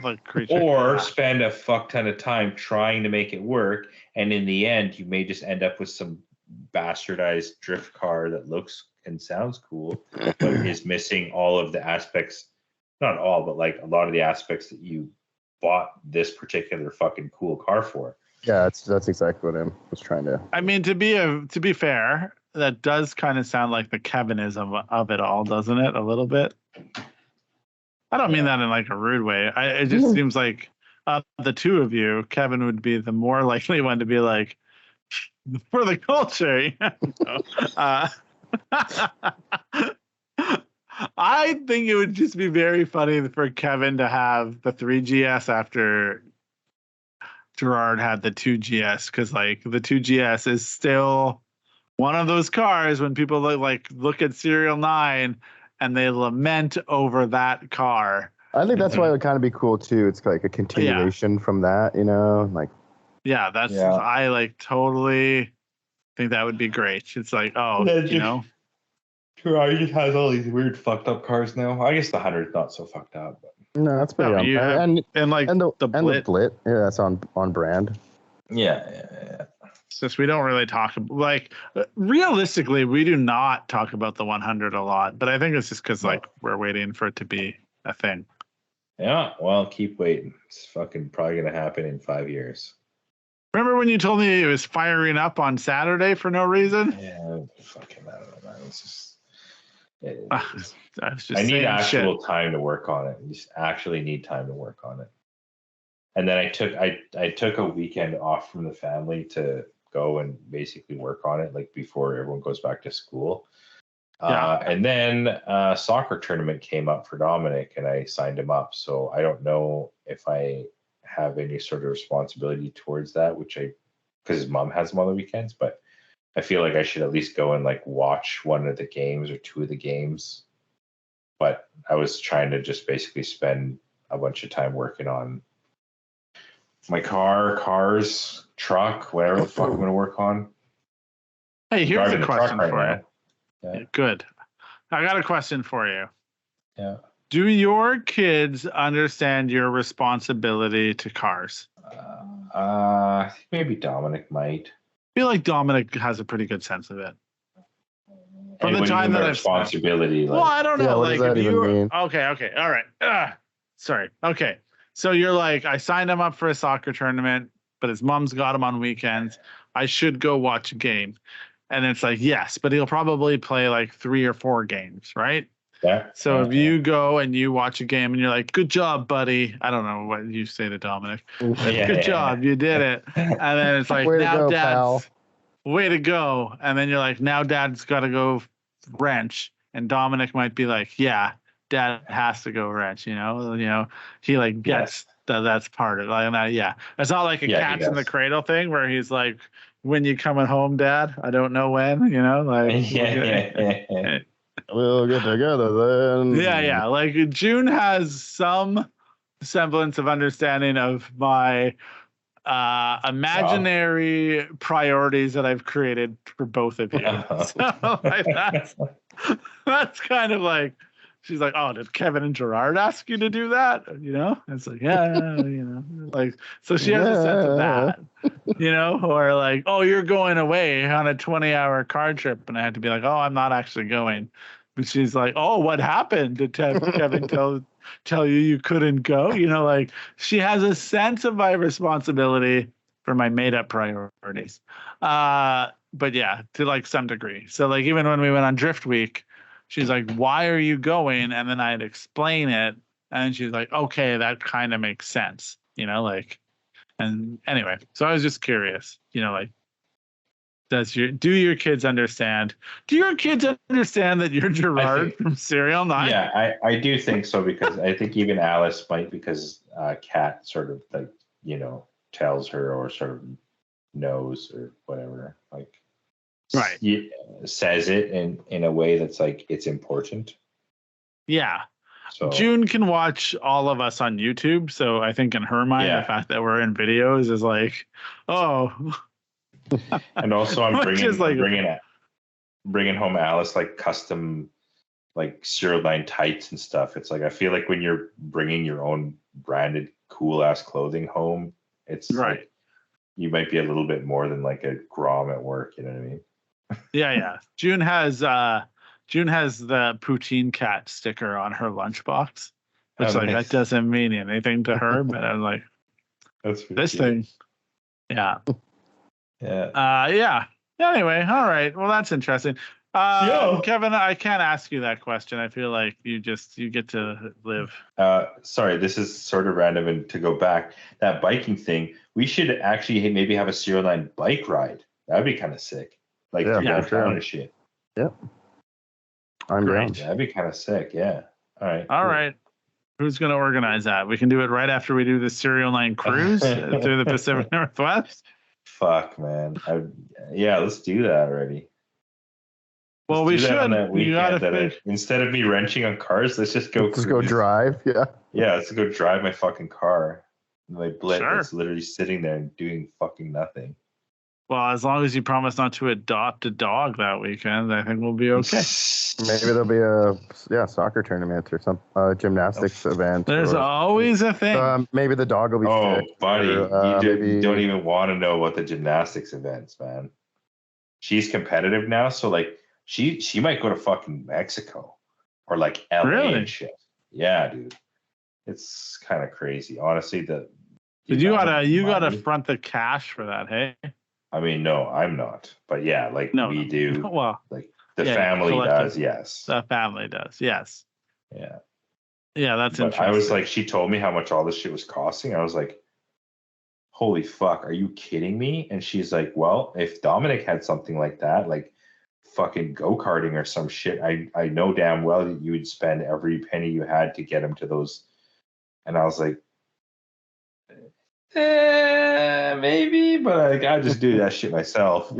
Or spend a fuck ton of time trying to make it work, and in the end, you may just end up with some bastardized drift car that looks and sounds cool, but is missing all of the aspects. Not all, but a lot of the aspects that you bought this particular fucking cool car for. Yeah, that's exactly what I was trying to. I mean, to be fair, that does kind of sound like the Kevinism of it all, doesn't it? A little bit. I don't mean that in a rude way. It just seems like the two of you, Kevin would be the more likely one to be for the culture. I think it would just be very funny for Kevin to have the 3GS after Gerard had the 2GS, because the 2GS is still one of those cars when people look at SerialNine and they lament over that car. I think that's why it would kind of be cool too. It's a continuation from that, I totally think that would be great. It's Gerard just has all these weird fucked up cars now. I guess the 100's not so fucked up, but. No, that's pretty on and the Blit. Yeah, that's on brand. Yeah. It's just we don't really talk realistically, we do not talk about the 100 a lot, but I think it's just because we're waiting for it to be a thing. Yeah, well, keep waiting. It's fucking probably gonna happen in 5 years. Remember when you told me it was firing up on Saturday for no reason? Yeah, fucking I don't know, man. It's just. I need actual time to work on it. You just actually need time to work on it. And then I took a weekend off from the family to go and basically work on it, before everyone goes back to school. And then a soccer tournament came up for Dominic, and I signed him up. So I don't know if I have any sort of responsibility towards that, because his mom has him on the weekends, but I feel like I should at least go and watch one of the games or two of the games. But I was trying to just basically spend a bunch of time working on my cars, truck, whatever the fuck I'm going to work on. Hey, here's a question for you. Yeah. Good. I got a question for you. Yeah. Do your kids understand your responsibility to cars? Maybe Dominic might. I feel like Dominic has a pretty good sense of it. From the time that responsibility. Well, I don't know. What does that even mean? Okay. All right. Sorry. Okay. So you're I signed him up for a soccer tournament, but his mom's got him on weekends. I should go watch a game. And it's yes, but he'll probably play 3 or 4 games, right? Yeah. So if you go and you watch a game and you're good job, buddy. I don't know what you say to Dominic. Good job. You did it. And then it's way now go, Dad's pal. Way to go. And then you're now Dad's got to go wrench. And Dominic might be yeah, Dad has to go wrench, He gets that's part of it. Like, yeah, it's not like a Cats in the Cradle thing where he's like, "When you coming home, Dad? I don't know when." You know, like we'll get together then. Yeah. Like June has some semblance of understanding of my imaginary priorities that I've created for both of you. So like that's kind of like, she's like, "Oh, did Kevin and Gerard ask you to do that?" You know, it's like, yeah, you know, like, so she has a sense of that, you know, or like, "Oh, you're going away on a 20-hour car trip," and I had to be like, "Oh, I'm not actually going." But she's like, "Oh, what happened? Did Kevin tell you couldn't go?" You know, like, she has a sense of my responsibility for my made up priorities. But yeah, to like some degree. So like, even when we went on Drift Week, she's like, "Why are you going?" And then I'd explain it. And she's like, "Okay, that kind of makes sense." You know, like, and anyway, so I was just curious, you know, like, do your kids understand? Do your kids understand that you're Gerard from SerialNine? Yeah, I do think so, because I think even Alice might, because Kat sort of like, you know, tells her or sort of knows or whatever, like, right, says it in a way that's like, it's important. Yeah. So June can watch all of us on YouTube, so I think in her mind, the fact that we're in videos is like, oh. And also, I'm bringing home Alice like custom like SerialNine tights and stuff. It's like, I feel like when you're bringing your own branded cool ass clothing home, it's right. Like, you might be a little bit more than like a grom at work. You know what I mean? Yeah. June has the Poutine Cat sticker on her lunchbox, which like that doesn't mean anything to her, but I'm like, that's this cute thing. Yeah. Yeah. Anyway, all right. Well, that's interesting. Kevin, I can't ask you that question. I feel like you get to live. Sorry, this is sort of random, and to go back, that biking thing, we should actually maybe have a SerialNine bike ride. That'd be kind of sick. Like, downtown and shit. Yep. I'm down. That'd be kind of sick. Yeah. All right. All right. Who's going to organize that? We can do it right after we do the SerialNine cruise through the Pacific Northwest. Fuck, man. Let's do that already. Well, we should. On that weekend, instead of me wrenching on cars, let's just go. Go drive. Yeah. Yeah, let's go drive my fucking car. My Blit that's literally sitting there and doing fucking nothing. Well, as long as you promise not to adopt a dog that weekend, I think we'll be okay. Maybe there'll be a soccer tournament or some gymnastics event. There's always a thing. Maybe the dog will be sick. Oh, buddy, you don't even want to know about the gymnastics events, man. She's competitive now, so like she might go to fucking Mexico or like LA and shit. Yeah, dude, it's kind of crazy, honestly. You gotta front the cash for that, hey? I mean, no, I'm not. But yeah, like we do. Well, like the family does, yes. The family does, yes. Yeah. Yeah, that's interesting. I was like, she told me how much all this shit was costing. I was like, holy fuck, are you kidding me? And she's like, well, if Dominic had something like that, like fucking go-karting or some shit, I know damn well that you would spend every penny you had to get him to those. And I was like, maybe, but like, I just do that shit myself.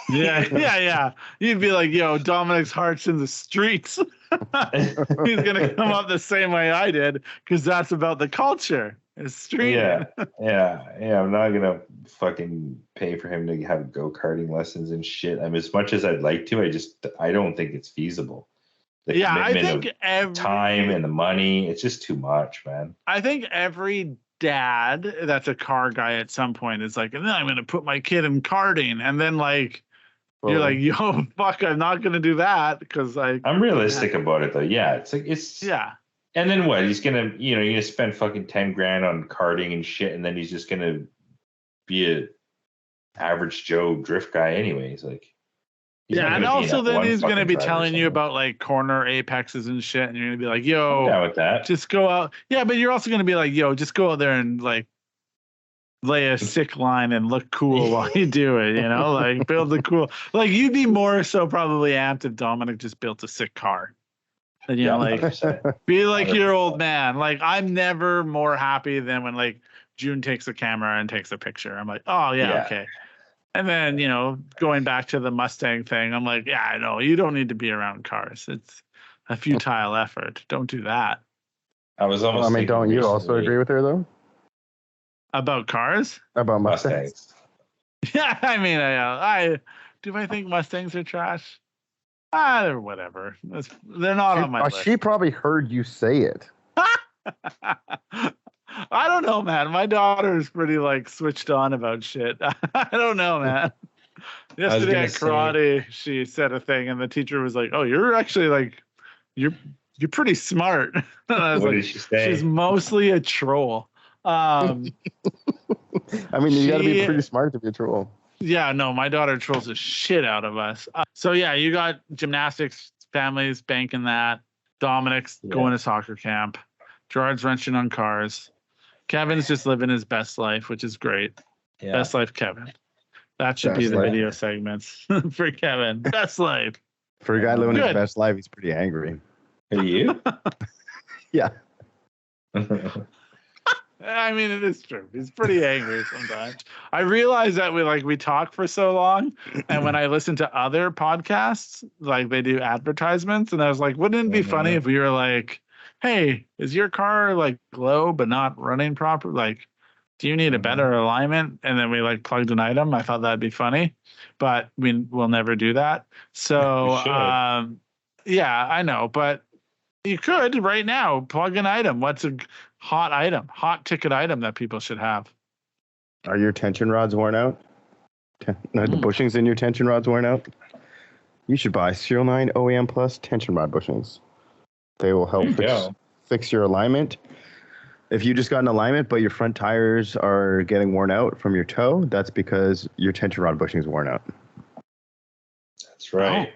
yeah. You'd be like, yo, Dominic's heart's in the streets. He's gonna come up the same way I did, because that's about the culture. It's street. Yeah. I'm not gonna fucking pay for him to have go-karting lessons and shit. I mean, as much as I'd like to, I don't think it's feasible. I think time and the money, it's just too much, man. I think every dad that's a car guy at some point is like, and then I'm going to put my kid in karting, and then like you're like, yo, fuck, I'm not going to do that, because I'm realistic about it though. Yeah, it's like and then what, he's gonna you're gonna spend fucking 10 grand on karting and shit, and then he's just gonna be a average Joe drift guy anyways. Like, and also then he's going to be telling you about like corner apexes and shit, and you're going to be like, yo, I'm down with that. Just go out. Yeah, but you're also going to be like, yo, just go out there and like lay a sick line and look cool while you do it, like build the cool. Like, you'd be more so probably amped if Dominic just built a sick car. And, you know, like 100%. be like your old man. Like I'm never more happy than when like June takes a camera and takes a picture. I'm like, oh yeah. Okay. And then, you know, going back to the Mustang thing, I'm like, yeah, I know you don't need to be around cars. It's a futile effort. Don't do that. I was almost. I mean, don't you also agree with her though? About cars? About Mustangs? Yeah, I mean, I think Mustangs are trash? They're whatever. They're not on my list. She probably heard you say it. I don't know, man. My daughter is pretty like switched on about shit. I don't know, man. Yesterday at karate, she said a thing, and the teacher was like, "Oh, you're actually like, you're pretty smart." And I was what like, did she say? She's mostly a troll. I mean, you got to be pretty smart to be a troll. Yeah, no, my daughter trolls the shit out of us. So yeah, you got gymnastics families banking that. Dominic's going to soccer camp. Gerard's wrenching on cars. Kevin's just living his best life, which is great. Yeah. Best life, Kevin. That should be the video segments for Kevin. Best life. For a guy living his best life, he's pretty angry. Are you? Yeah. I mean, it is true. He's pretty angry sometimes. I realize that we talk for so long, and when I listen to other podcasts, like they do advertisements, and I was like, wouldn't it be funny if we were like, hey, is your car like low but not running proper? Like, do you need a better alignment? And then we like plugged an item. I thought that'd be funny, but we'll never do that. So, yeah, I know, but you could right now plug an item. What's a hot ticket item that people should have? Are your tension rods worn out? The bushings in your tension rods worn out? You should buy SerialNine OEM Plus tension rod bushings. They will help fix your alignment. If you just got an alignment, but your front tires are getting worn out from your toe, that's because your tension rod bushing is worn out. That's right. Oh.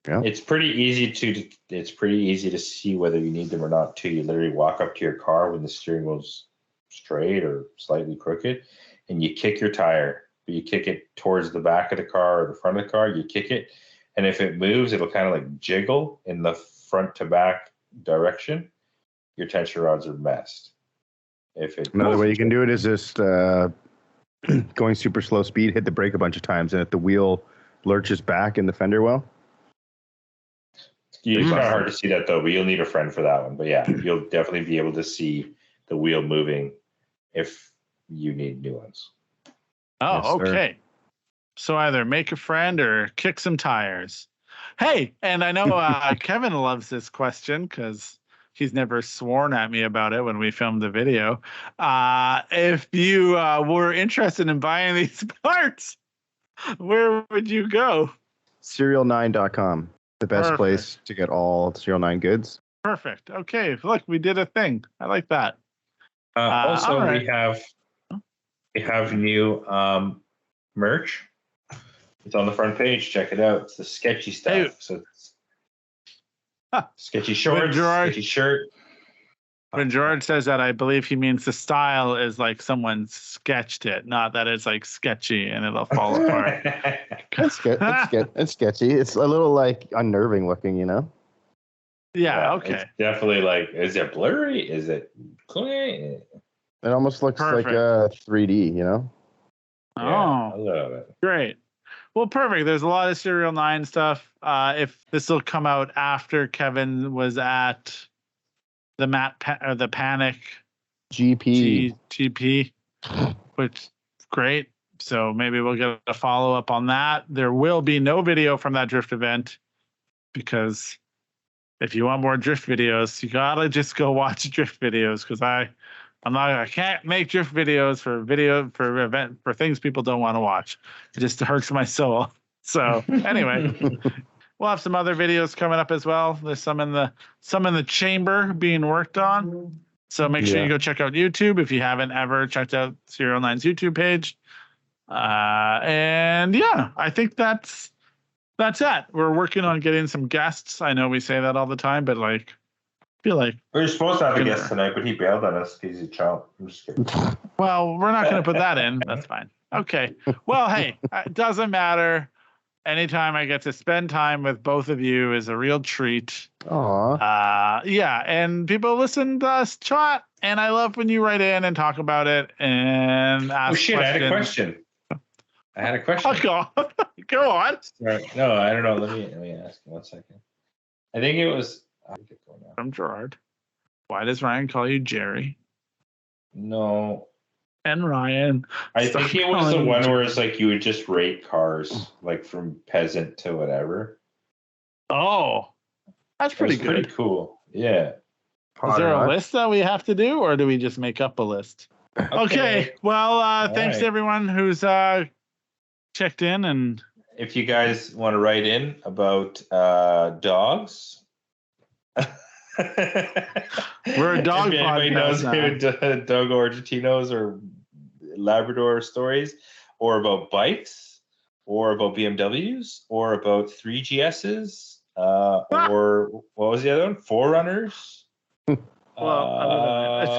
Yeah. It's pretty easy to see whether you need them or not too. You literally walk up to your car when the steering wheel's straight or slightly crooked, and you kick your tire. You kick it towards the back of the car or the front of the car. You kick it, and if it moves, it'll kind of like jiggle in the front to back direction. Your tension rods are messed. Another way you can do it is just going super slow speed, hit the brake a bunch of times, and if the wheel lurches back in the fender well. It's kind of hard to see that though, but you'll need a friend for that one. But yeah, you'll definitely be able to see the wheel moving if you need new ones. Oh, yes, okay. So either make a friend or kick some tires. Hey, and I know Kevin loves this question because he's never sworn at me about it when we filmed the video. If you were interested in buying these parts, where would you go? SerialNine.com. The best place to get all SerialNine goods. Perfect. Okay. Look, we did a thing. I like that. Also, we have new merch. It's on the front page. Check it out. It's the sketchy stuff. Hey. So it's sketchy shorts, sketchy shirt. When Gerard says that, I believe he means the style is like someone sketched it, not that it's like sketchy and it'll fall apart. It's sketchy. It's a little like unnerving looking, you know? Yeah, okay. It's definitely like, is it blurry? Is it clean? It almost looks like 3D, you know? Oh, yeah, I love it. Great. Well, perfect. There's a lot of SerialNine stuff. If this will come out after Kevin was at the Panic GP, which great. So maybe we'll get a follow up on that. There will be no video from that drift event because if you want more drift videos, you gotta just go watch drift videos because I can't make drift videos for things people don't want to watch. It just hurts my soul. So anyway. We'll have some other videos coming up as well. There's some in the chamber being worked on. So make sure you go check out YouTube if you haven't ever checked out SerialNine's YouTube page. And yeah, I think that's it. We're working on getting some guests. I know we say that all the time, but like, I feel like we were supposed to have a guest tonight, but he bailed on us because he's a chump. I'm just kidding. Well, we're not going to put that in. That's fine. Okay. Well, hey, it doesn't matter. Anytime I get to spend time with both of you is a real treat. Yeah, and people listen to us chat, and I love when you write in and talk about it and ask questions. I had a question. Go on. Sorry. No, I don't know. Let me ask 1 second. I think it was from Gerard. Why does Ryan call you Jerry? No. And Ryan. I think it was the one where it's like you would just rate cars, like from peasant to whatever. Oh, that's pretty good. Pretty cool. Yeah. Is there a list that we have to do, or do we just make up a list? Okay. Well, thanks to everyone who's checked in. And if you guys want to write in about dogs. We're a dog podcast. Knows Doug Argentinos or Labrador stories, or about bikes, or about BMWs, or about 3GSs, or what was the other one? 4Runners. Well, it's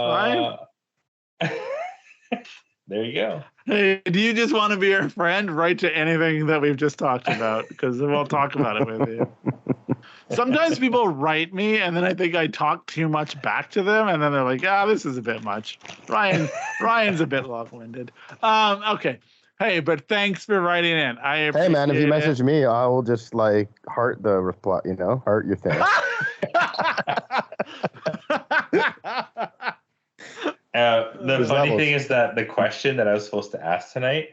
fine. There you go. Hey, do you just want to be our friend? Write to anything that we've just talked about, because we'll talk about it with you. Sometimes people write me, and then I think I talk too much back to them, and then they're like, this is a bit much. Ryan's a bit long-winded. Okay. Hey, but thanks for writing in. Hey, man, if you message me, I will just, like, heart the reply, heart your thing. The funny thing is that the question that I was supposed to ask tonight,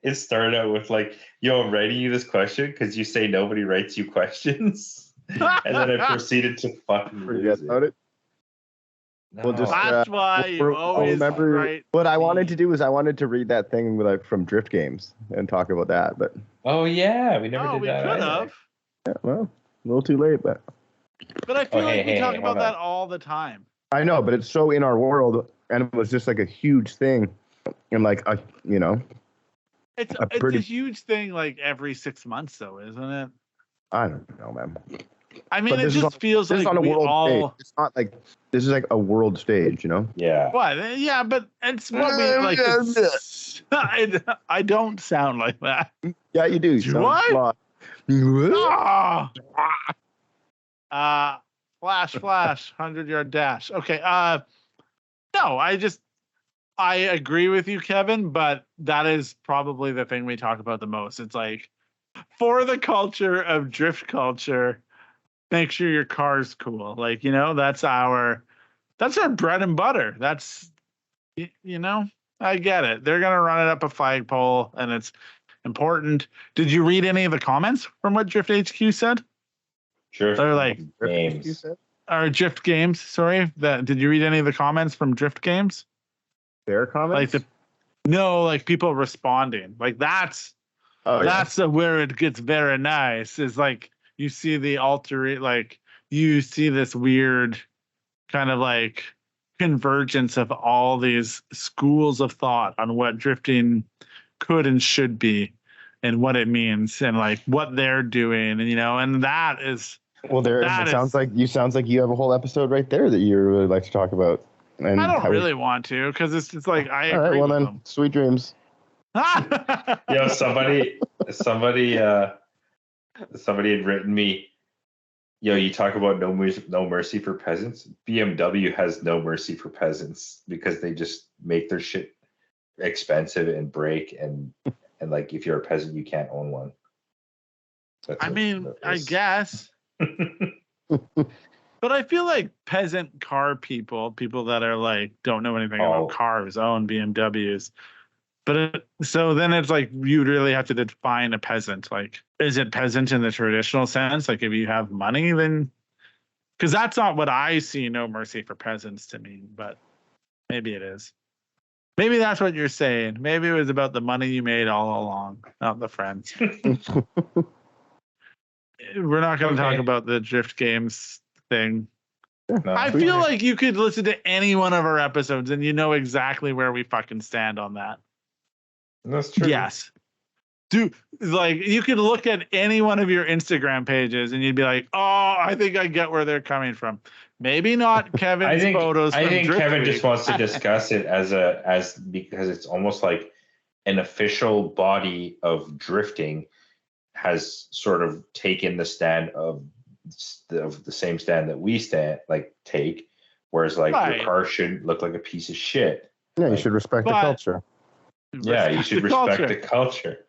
it started out with like, yo, I'm writing you this question because you say nobody writes you questions. And then I proceeded to fucking forget about it. No. We'll just, that's why you always remember. Write. What I wanted to do was I wanted to read that thing like from Drift Games and talk about that. But yeah, we never did that. We could have. Yeah, well, a little too late, but I feel like we talk about that all the time. I know, but it's so in our world, and it was just like a huge thing, and like it's a huge thing, like every 6 months, though, isn't it? I don't know, man. I mean, it just feels like on a world all. Stage. It's not like this is like a world stage, Yeah. What? Yeah, but it's what we like. I don't sound like that. Yeah, you do. Do I? Flash, 100-yard dash. Okay. No, I agree with you, Kevin, but that is probably the thing we talk about the most. It's like, for the culture of drift culture, make sure your car's cool. Like, that's our bread and butter. That's, I get it. They're going to run it up a flagpole, and it's important. Did you read any of the comments from what Drift HQ said? Sure. They're like games. Or Drift Games, sorry. Did you read any of the comments from Drift Games? Their comments? Like people responding. Like that's where it gets very nice. Is like you see the you see this weird kind of like convergence of all these schools of thought on what drifting could and should be and what it means and like what they're doing, and and that is. Well, sounds like you have a whole episode right there that you really like to talk about. And I don't really want to, because it's just like I agree. All right, well then, them. Sweet dreams. Yo, somebody had written me. Yo, you talk about no mercy for peasants. BMW has no mercy for peasants because they just make their shit expensive and break, and like if you're a peasant, you can't own one. I guess. But I feel like peasant car people that are like don't know anything about cars, own BMWs. But so then it's like you really have to define a peasant. Like, is it peasant in the traditional sense? Like, if you have money, then because that's not what I see no mercy for peasants to mean. But maybe it is. Maybe that's what you're saying. Maybe it was about the money you made all along, not the friends. We're not going to talk about the Drift Games thing. No. I feel like you could listen to any one of our episodes and you know exactly where we fucking stand on that. That's true. Yes. You could look at any one of your Instagram pages and you'd be like, oh, I think I get where they're coming from. Maybe not Kevin's photos. I think Kevin just wants to discuss it because it's almost like an official body of drifting has sort of taken the stand of the same stand that we take, whereas like your car shouldn't look like a piece of shit. Yeah, you should respect the culture. Yeah, you should respect the culture.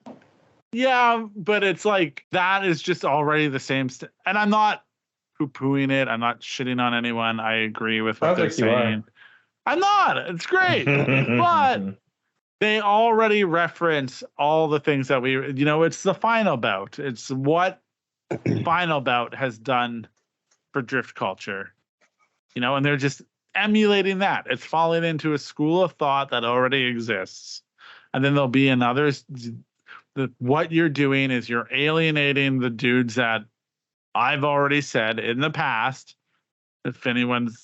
Yeah, but it's like that is just already the same. And I'm not poo-pooing it. I'm not shitting on anyone. I agree with what they're saying. I'm not. It's great. But they already reference all the things that it's the final bout. It's what final bout has done for drift culture. And they're just emulating that. It's falling into a school of thought that already exists. And then there'll be another. What you're doing is you're alienating the dudes that I've already said in the past. If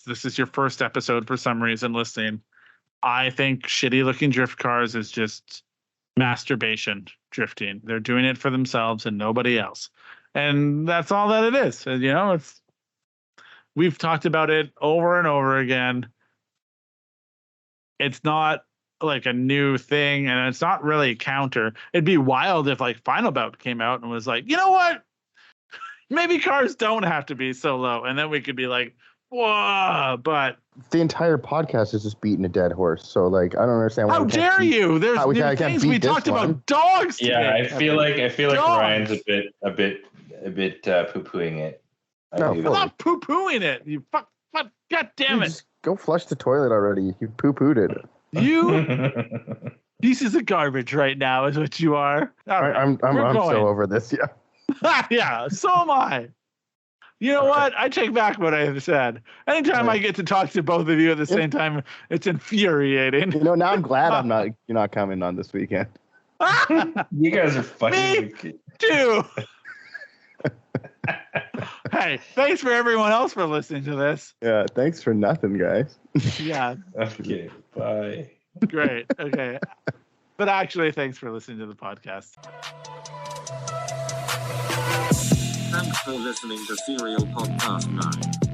this is your first episode for some reason listening, I think shitty looking drift cars is just masturbation drifting. They're doing it for themselves and nobody else. And that's all that it is. We've talked about it over and over again. It's not like a new thing, and it's not really a counter. It'd be wild if like Final Bout came out and was like, you know what? Maybe cars don't have to be so low, and then we could be like, whoa, but the entire podcast is just beating a dead horse. So like, I don't understand why. How dare you? There's new things we talked about dogs today. Yeah, I feel like Ryan's a bit poo-pooing it. I'm not poo-pooing it. You fuck, god damn it. Just go flush the toilet already. You poo-pooed it. You pieces of garbage right now is what you are. Right, I'm so over this. Yeah. Yeah, so am I. You know what? I take back what I said. Anytime I get to talk to both of you at the same time, it's infuriating. Now I'm glad you're not coming on this weekend. You guys are funny. Me too. Hey, thanks for everyone else for listening to this. Yeah, thanks for nothing, guys. Yeah. Okay, bye. Great. Okay. But actually, thanks for listening to the podcast. Thanks for listening to Serial Podcast 9.